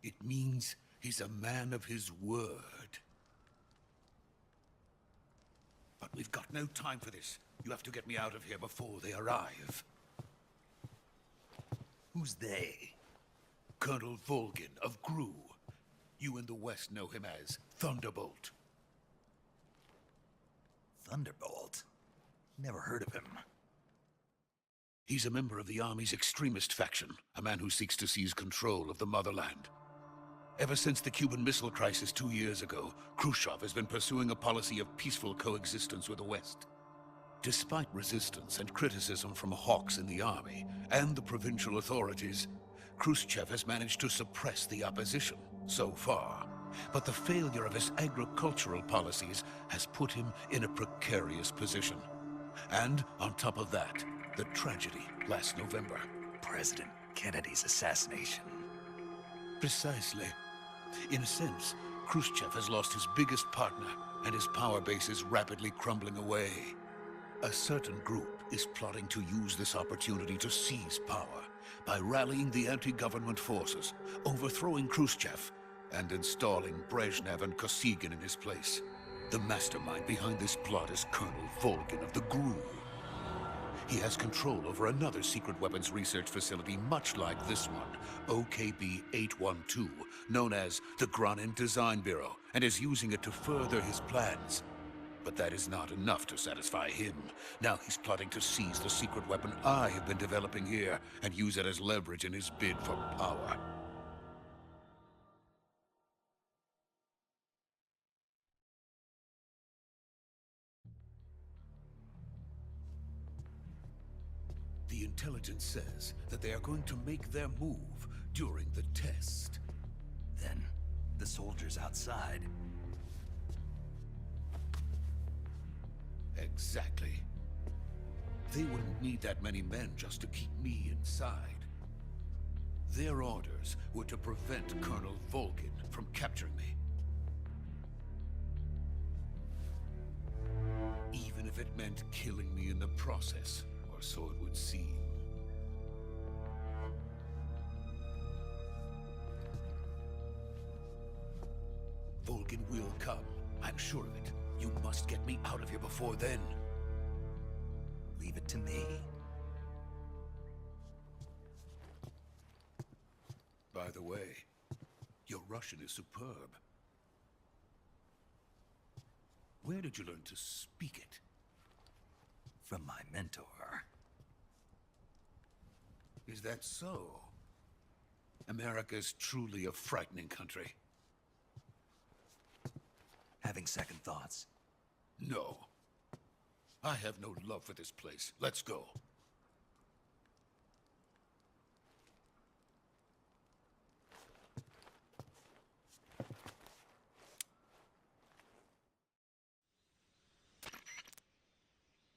It means he's a man of his word. But we've got no time for this. You have to get me out of here before they arrive. Who's they? Colonel Volgin of Gru. You in the West know him as Thunderbolt. Thunderbolt? Never heard of him. He's a member of the Army's extremist faction, a man who seeks to seize control of the motherland. Ever since the Cuban Missile Crisis 2 years ago, Khrushchev has been pursuing a policy of peaceful coexistence with the West. Despite resistance and criticism from hawks in the army and the provincial authorities, Khrushchev has managed to suppress the opposition so far. But the failure of his agricultural policies has put him in a precarious position. And on top of that, the tragedy last November. President Kennedy's assassination. Precisely. In a sense, Khrushchev has lost his biggest partner, and his power base is rapidly crumbling away. A certain group is plotting to use this opportunity to seize power by rallying the anti-government forces, overthrowing Khrushchev, and installing Brezhnev and Kosygin in his place. The mastermind behind this plot is Colonel Volgin of the Gru. He has control over another secret weapons research facility much like this one, OKB-812, known as the Granin Design Bureau, and is using it to further his plans. But that is not enough to satisfy him. Now he's plotting to seize the secret weapon I have been developing here and use it as leverage in his bid for power. The intelligence says that they are going to make their move during the test. Then, the soldiers outside. Exactly. They wouldn't need that many men just to keep me inside. Their orders were to prevent Colonel Volgin from capturing me. Even if it meant killing me in the process, or so it would seem. Volgin will come. I'm sure of it. You must get me out of here before then. Leave it to me. By the way, your Russian is superb. Where did you learn to speak it? From my mentor. Is that so? America's truly a frightening country. Having second thoughts. No. I have no love for this place. Let's go.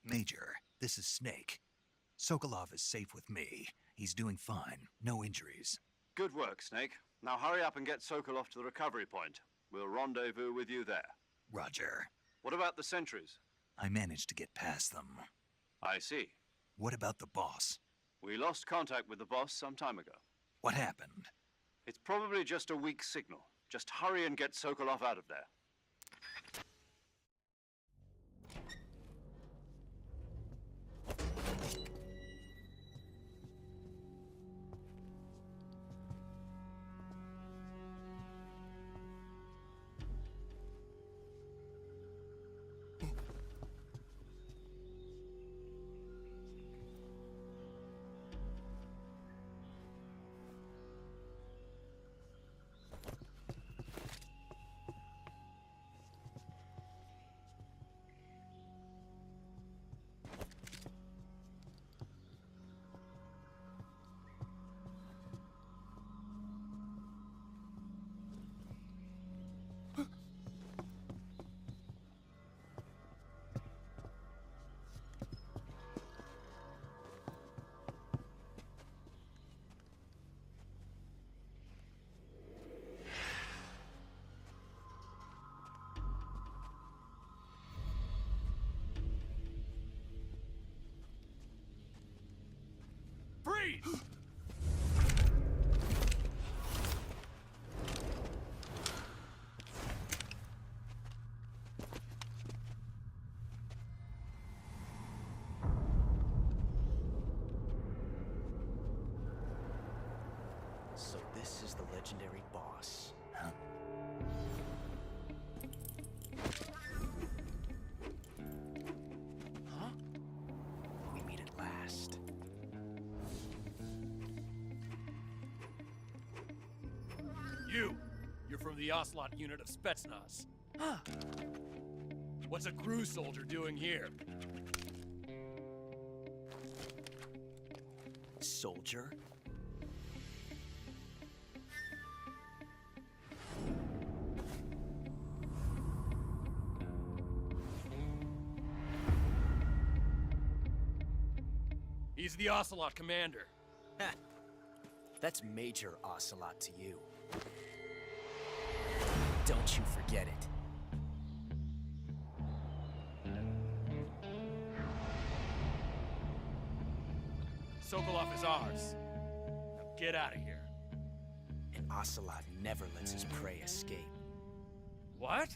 Major, this is Snake. Sokolov is safe with me. He's doing fine. No injuries. Good work, Snake. Now hurry up and get Sokolov to the recovery point. We'll rendezvous with you there. Roger. What about the sentries? I managed to get past them. I see. What about the boss? We lost contact with the boss some time ago. What happened? It's probably just a weak signal. Just hurry and get Sokolov out of there. This is the legendary boss. Huh? Huh? We meet at last. You're from the Ocelot unit of Spetsnaz. Huh. What's a crew soldier doing here? Soldier? He's the Ocelot commander. Ha! That's Major Ocelot to you. Don't you forget it. Sokolov is ours. Now get out of here. An Ocelot never lets his prey escape. What?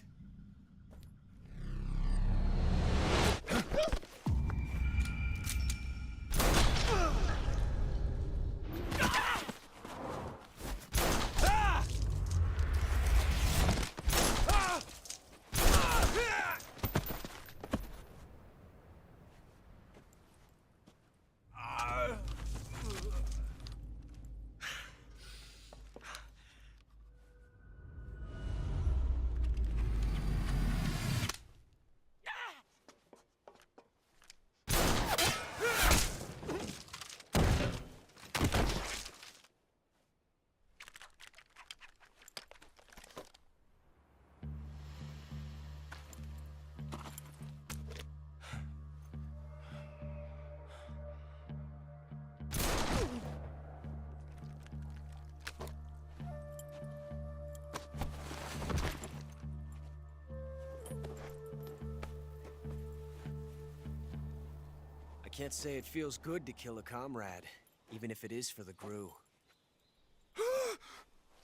I can't say it feels good to kill a comrade, even if it is for the GRU.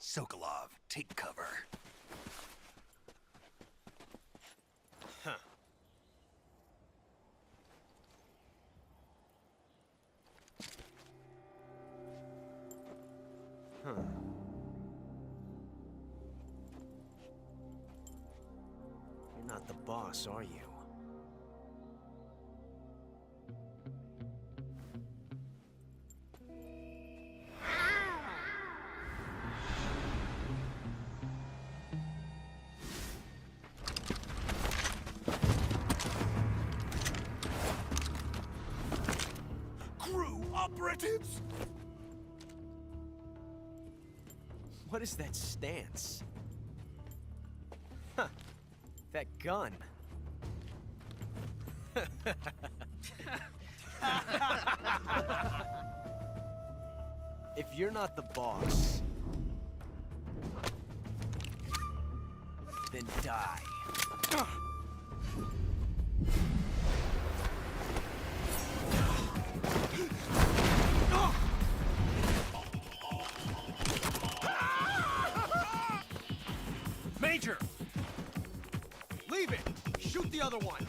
Sokolov, take cover. Huh. Huh. You're not the boss, are you? GRU operatives! What is that stance? Huh. That gun. If you're not the boss, then die. Major! Leave it! Shoot the other one!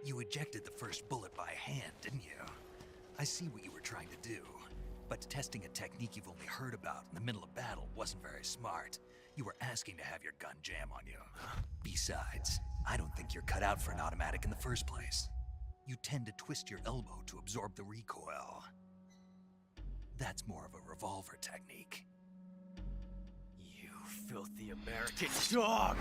You ejected the first bullet by hand, didn't you? I see what you were trying to do. But testing a technique you've only heard about in the middle of battle wasn't very smart. You were asking to have your gun jam on you. Besides, I don't think you're cut out for an automatic in the first place. you tend to twist your elbow to absorb the recoil. That's more of a revolver technique. You filthy American dog!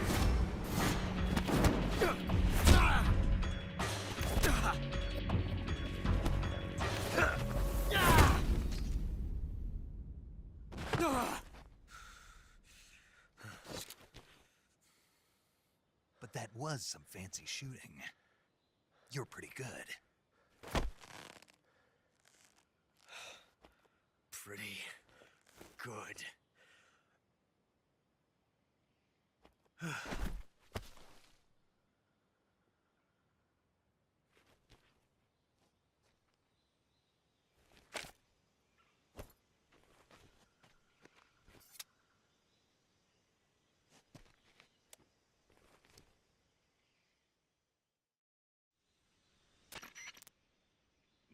But that was some fancy shooting. You're pretty good. Pretty good.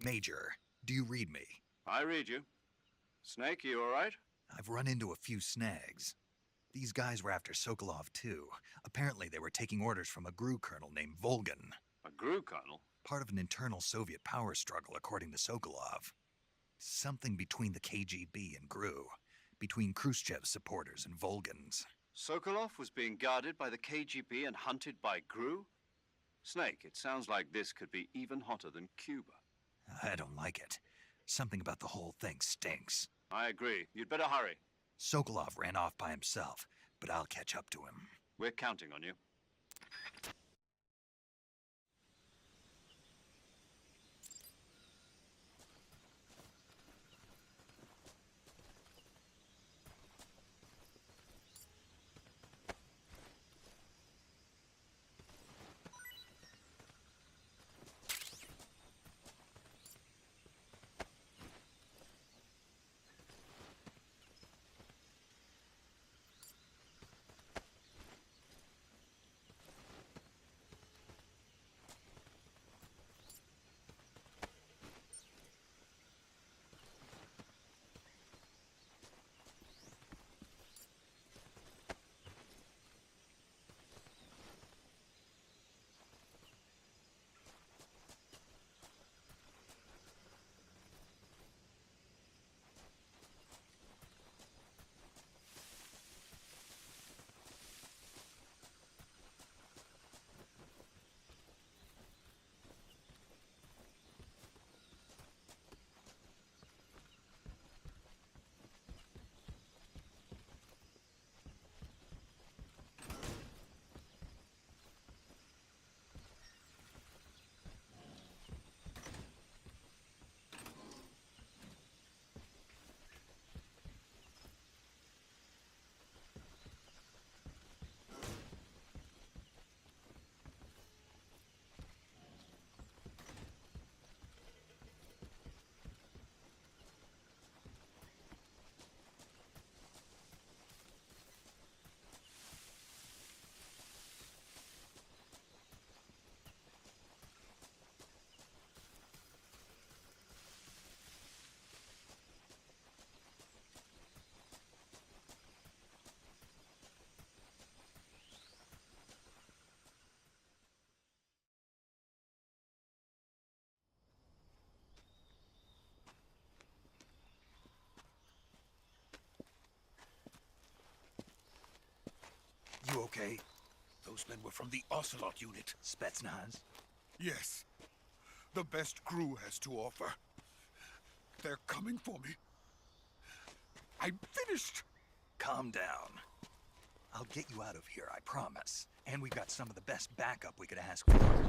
Major, do you read me? I read you. Snake, you all right? I've run into a few snags. These guys were after Sokolov too. Apparently they were taking orders from a GRU colonel named Volgan. A GRU colonel? Part of an internal Soviet power struggle, according to Sokolov. Something between the KGB and GRU. Between Khrushchev's supporters and Volgan's. Sokolov was being guarded by the KGB and hunted by GRU? Snake, it sounds like this could be even hotter than Cuba. I don't like it. Something about the whole thing stinks. I agree. You'd better hurry. Sokolov ran off by himself, but I'll catch up to him. We're counting on you. You okay? Those men were from the Ocelot unit. Spetsnaz? Yes. The best GRU has to offer. They're coming for me. I'm finished. Calm down. I'll get you out of here, I promise. And we've got some of the best backup we could ask for.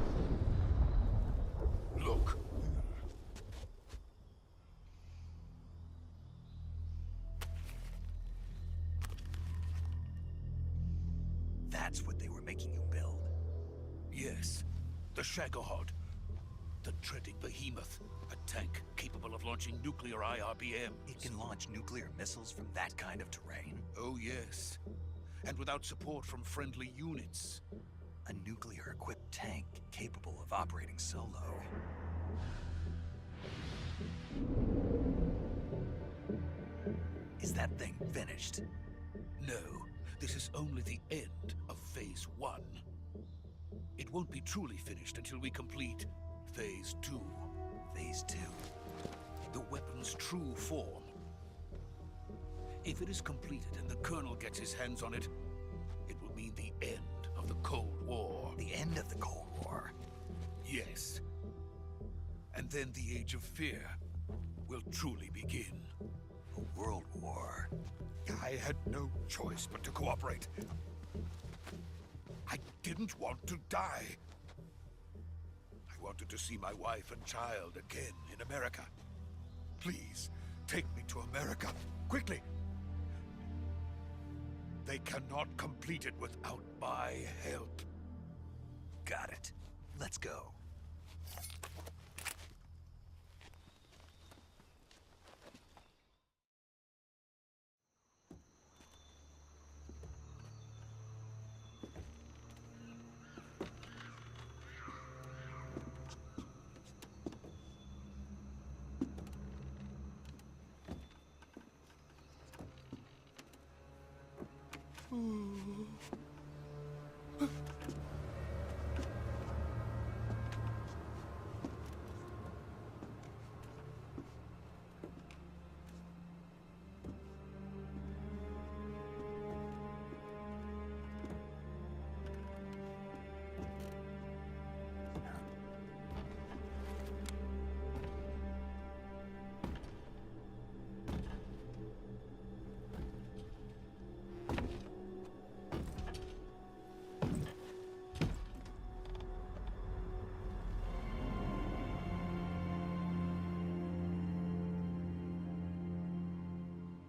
Look. That's what they were making you build? Yes. The Shagohod. The dreaded behemoth. A tank capable of launching nuclear IRBMs. It can launch nuclear missiles from that kind of terrain? Oh, yes. And without support from friendly units. A nuclear-equipped tank capable of operating solo. Is that thing finished? No. This is only the end of Phase 1. It won't be truly finished until we complete Phase Misión's true form. If it is completed and the Colonel gets his hands on it, it will mean the end of the Cold War. The end of the Cold War? Yes. And then the Age of Fear will truly begin. A world war? I had no choice but to cooperate. I didn't want to die. I wanted to see my wife and child again in America. Please, take me to America, quickly. They cannot complete it without my help. Got it. Let's go.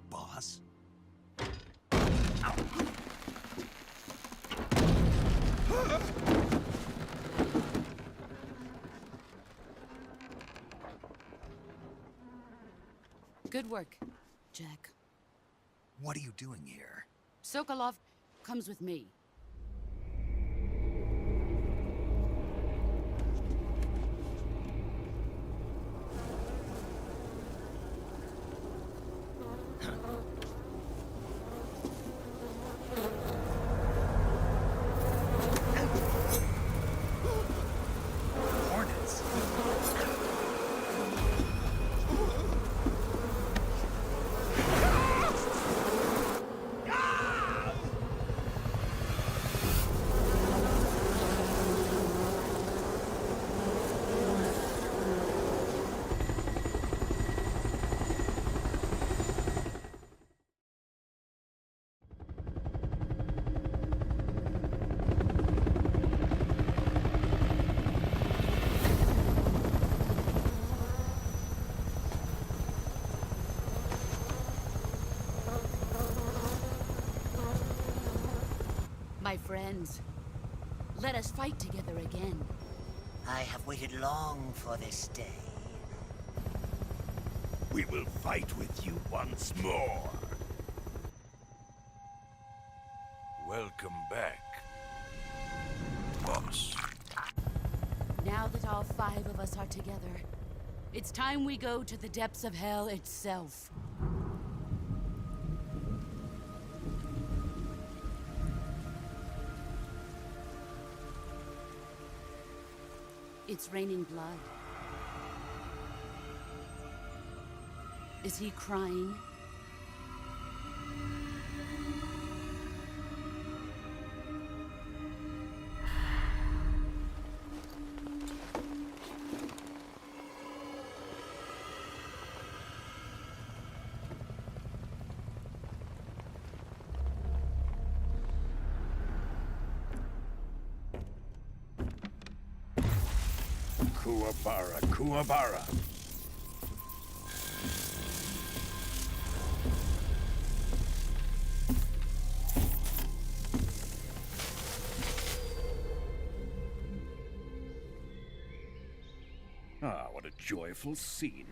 Boss? Good work, Jack. What are you doing here? Sokolov comes with me. Hornets? My friends, let us fight together again. I have waited long for this day. We will fight with you once more. Welcome back, boss. Now that all 5 of us are together, it's time we go to the depths of hell itself. It's raining blood. Is he crying? Kuwabara, Kuwabara. Ah, what a joyful scene.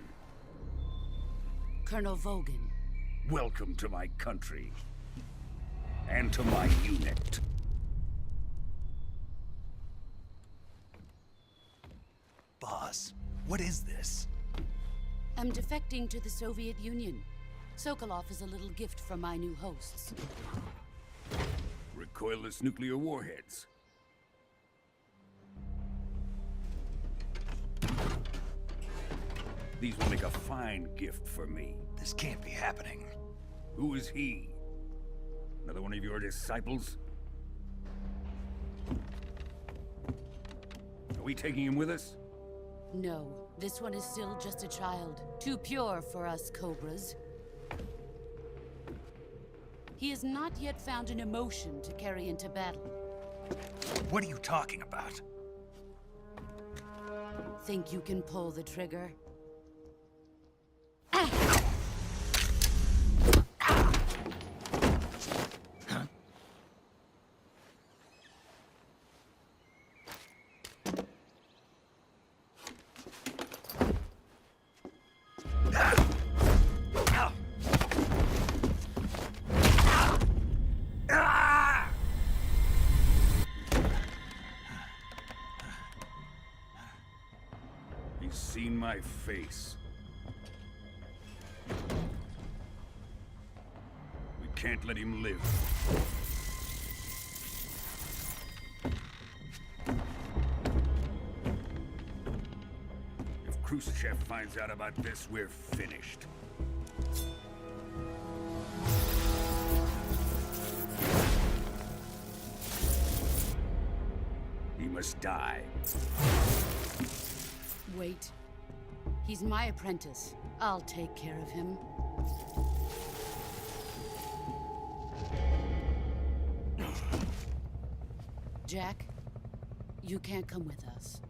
Colonel Vogan. Welcome to my country. And to my unit. Boss, what is this? I'm defecting to the Soviet Union. Sokolov is a little gift from my new hosts. Recoilless nuclear warheads. These will make a fine gift for me. This can't be happening. Who is he? Another one of your disciples? Are we taking him with us? No, this one is still just a child. Too pure for us Cobras. He has not yet found an emotion to carry into battle. What are you talking about? Think you can pull the trigger? He's seen my face. We can't let him live. If Khrushchev finds out about this, we're finished. He must die. Wait. He's my apprentice. I'll take care of him. Jack, you can't come with us.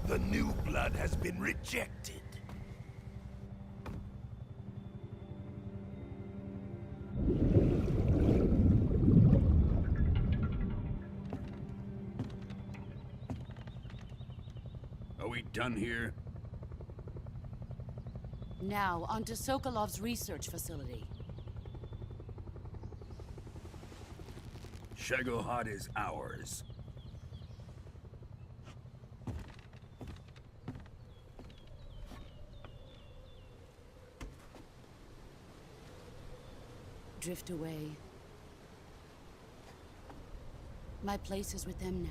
The new blood has been rejected. Are we done here? Now, onto Sokolov's research facility. Shagohod is ours. Drift away. My place is with them now.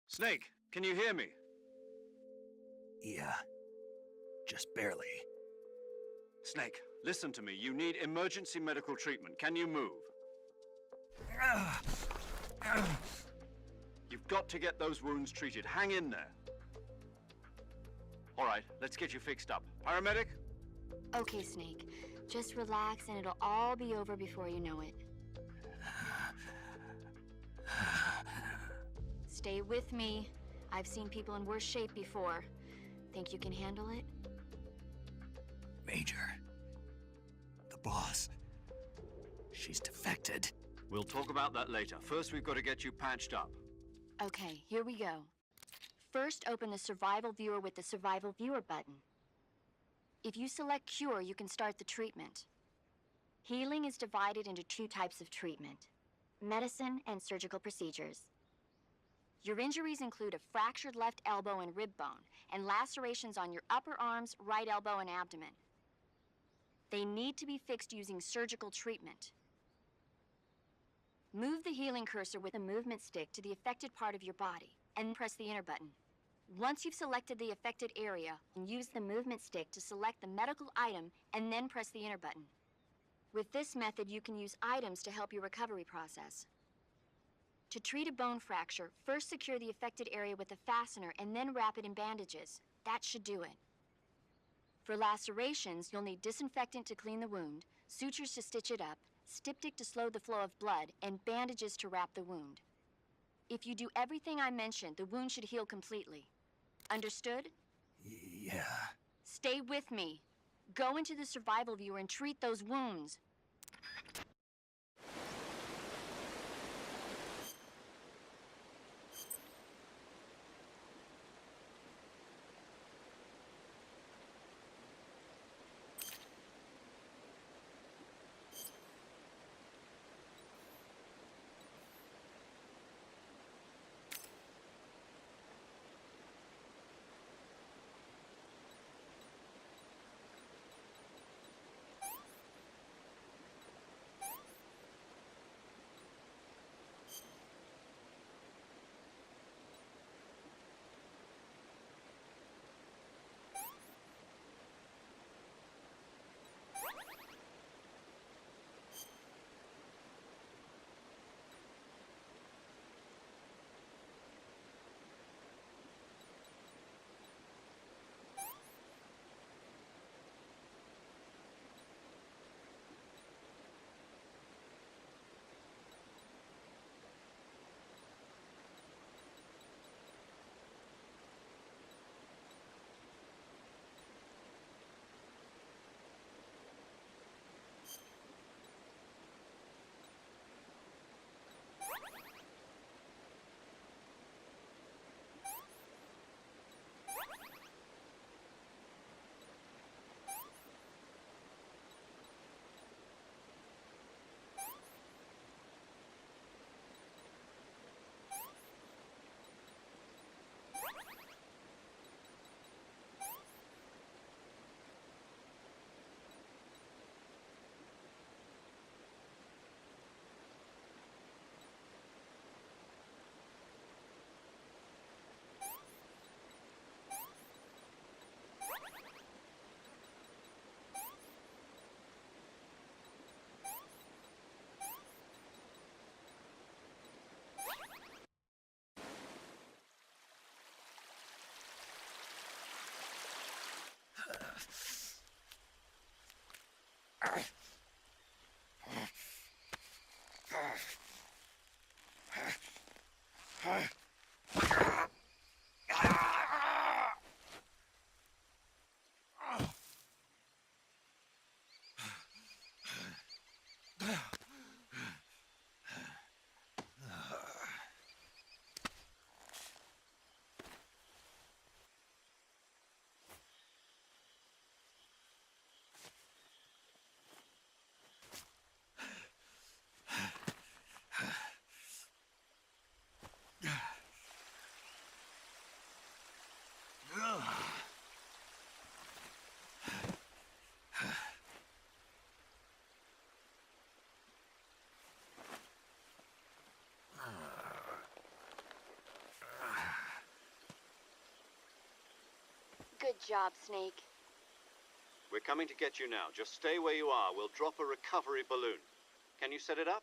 Snake, can you hear me? Yeah. Just barely. Snake, listen to me. You need emergency medical treatment. Can you move? You've got to get those wounds treated. Hang in there. All right, let's get you fixed up. Paramedic? Okay, Snake. Just relax and it'll all be over before you know it. Stay with me. I've seen people in worse shape before. Think you can handle it? Major. The boss. She's defected. We'll talk about that later. First, we've got to get you patched up. Okay, here we go. First, open the Survival Viewer with the Survival Viewer button. If you select Cure, you can start the treatment. Healing is divided into two types of treatment: medicine and surgical procedures. Your injuries include a fractured left elbow and rib bone, and lacerations on your upper arms, right elbow, and abdomen. They need to be fixed using surgical treatment. Move the healing cursor with a movement stick to the affected part of your body, and press the enter button. Once you've selected the affected area, use the movement stick to select the medical item, and then press the enter button. With this method, you can use items to help your recovery process. To treat a bone fracture, first secure the affected area with a fastener and then wrap it in bandages. That should do it. For lacerations, you'll need disinfectant to clean the wound, sutures to stitch it up, styptic to slow the flow of blood, and bandages to wrap the wound. If you do everything I mentioned, the wound should heal completely. Understood? Yeah. Stay with me. Go into the survival viewer and treat those wounds. Good job, Snake. We're coming to get you now. Just stay where you are. We'll drop a recovery balloon. Can you set it up?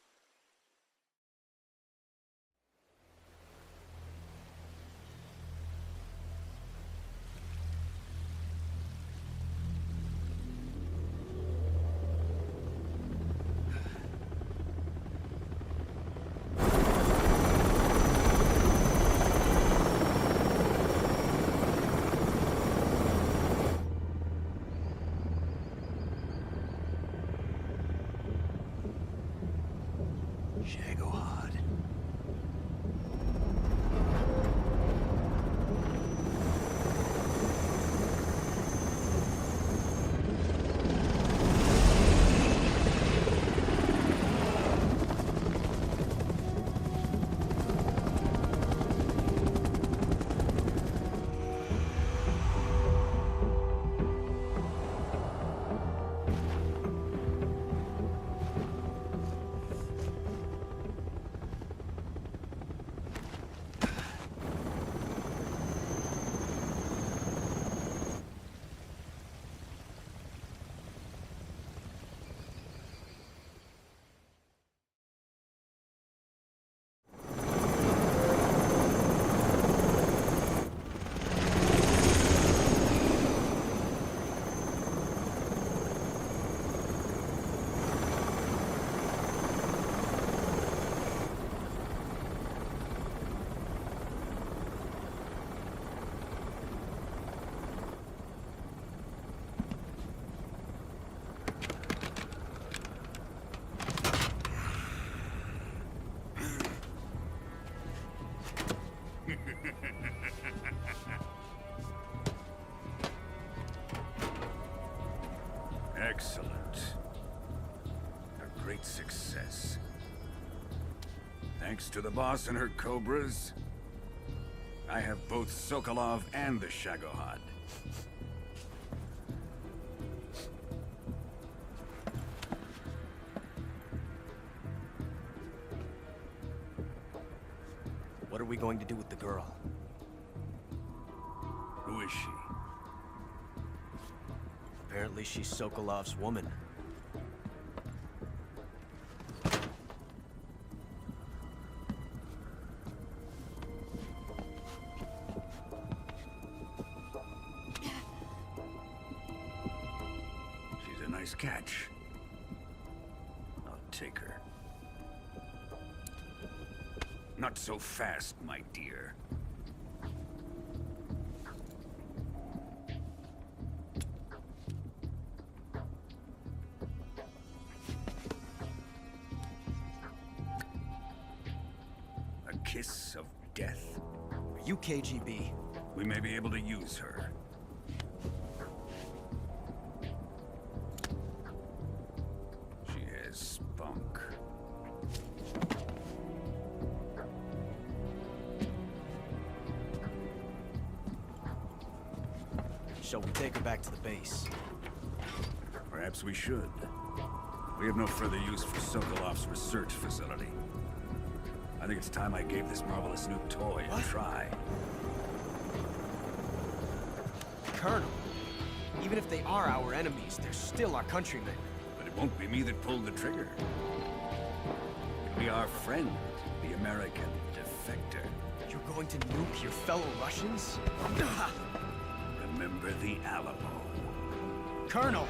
Excellent. A great success. Thanks to the boss and her cobras, I have both Sokolov and the Shagohod. What are we going to do with the girl? Who is she? Apparently she's Sokolov's woman. She's a nice catch. I'll take her. Not so fast, my dear. A kiss of death? Are you KGB? We may be able to use her. She has spunk. Shall we take her back to the base? Perhaps we should. We have no further use for Sokolov's research facility. I think it's time I gave this marvelous new toy a try. Colonel, even if they are our enemies, they're still our countrymen. But it won't be me that pulled the trigger. It'll be our friend, the American defector. You're going to nuke your fellow Russians? Remember the Alamo. Colonel!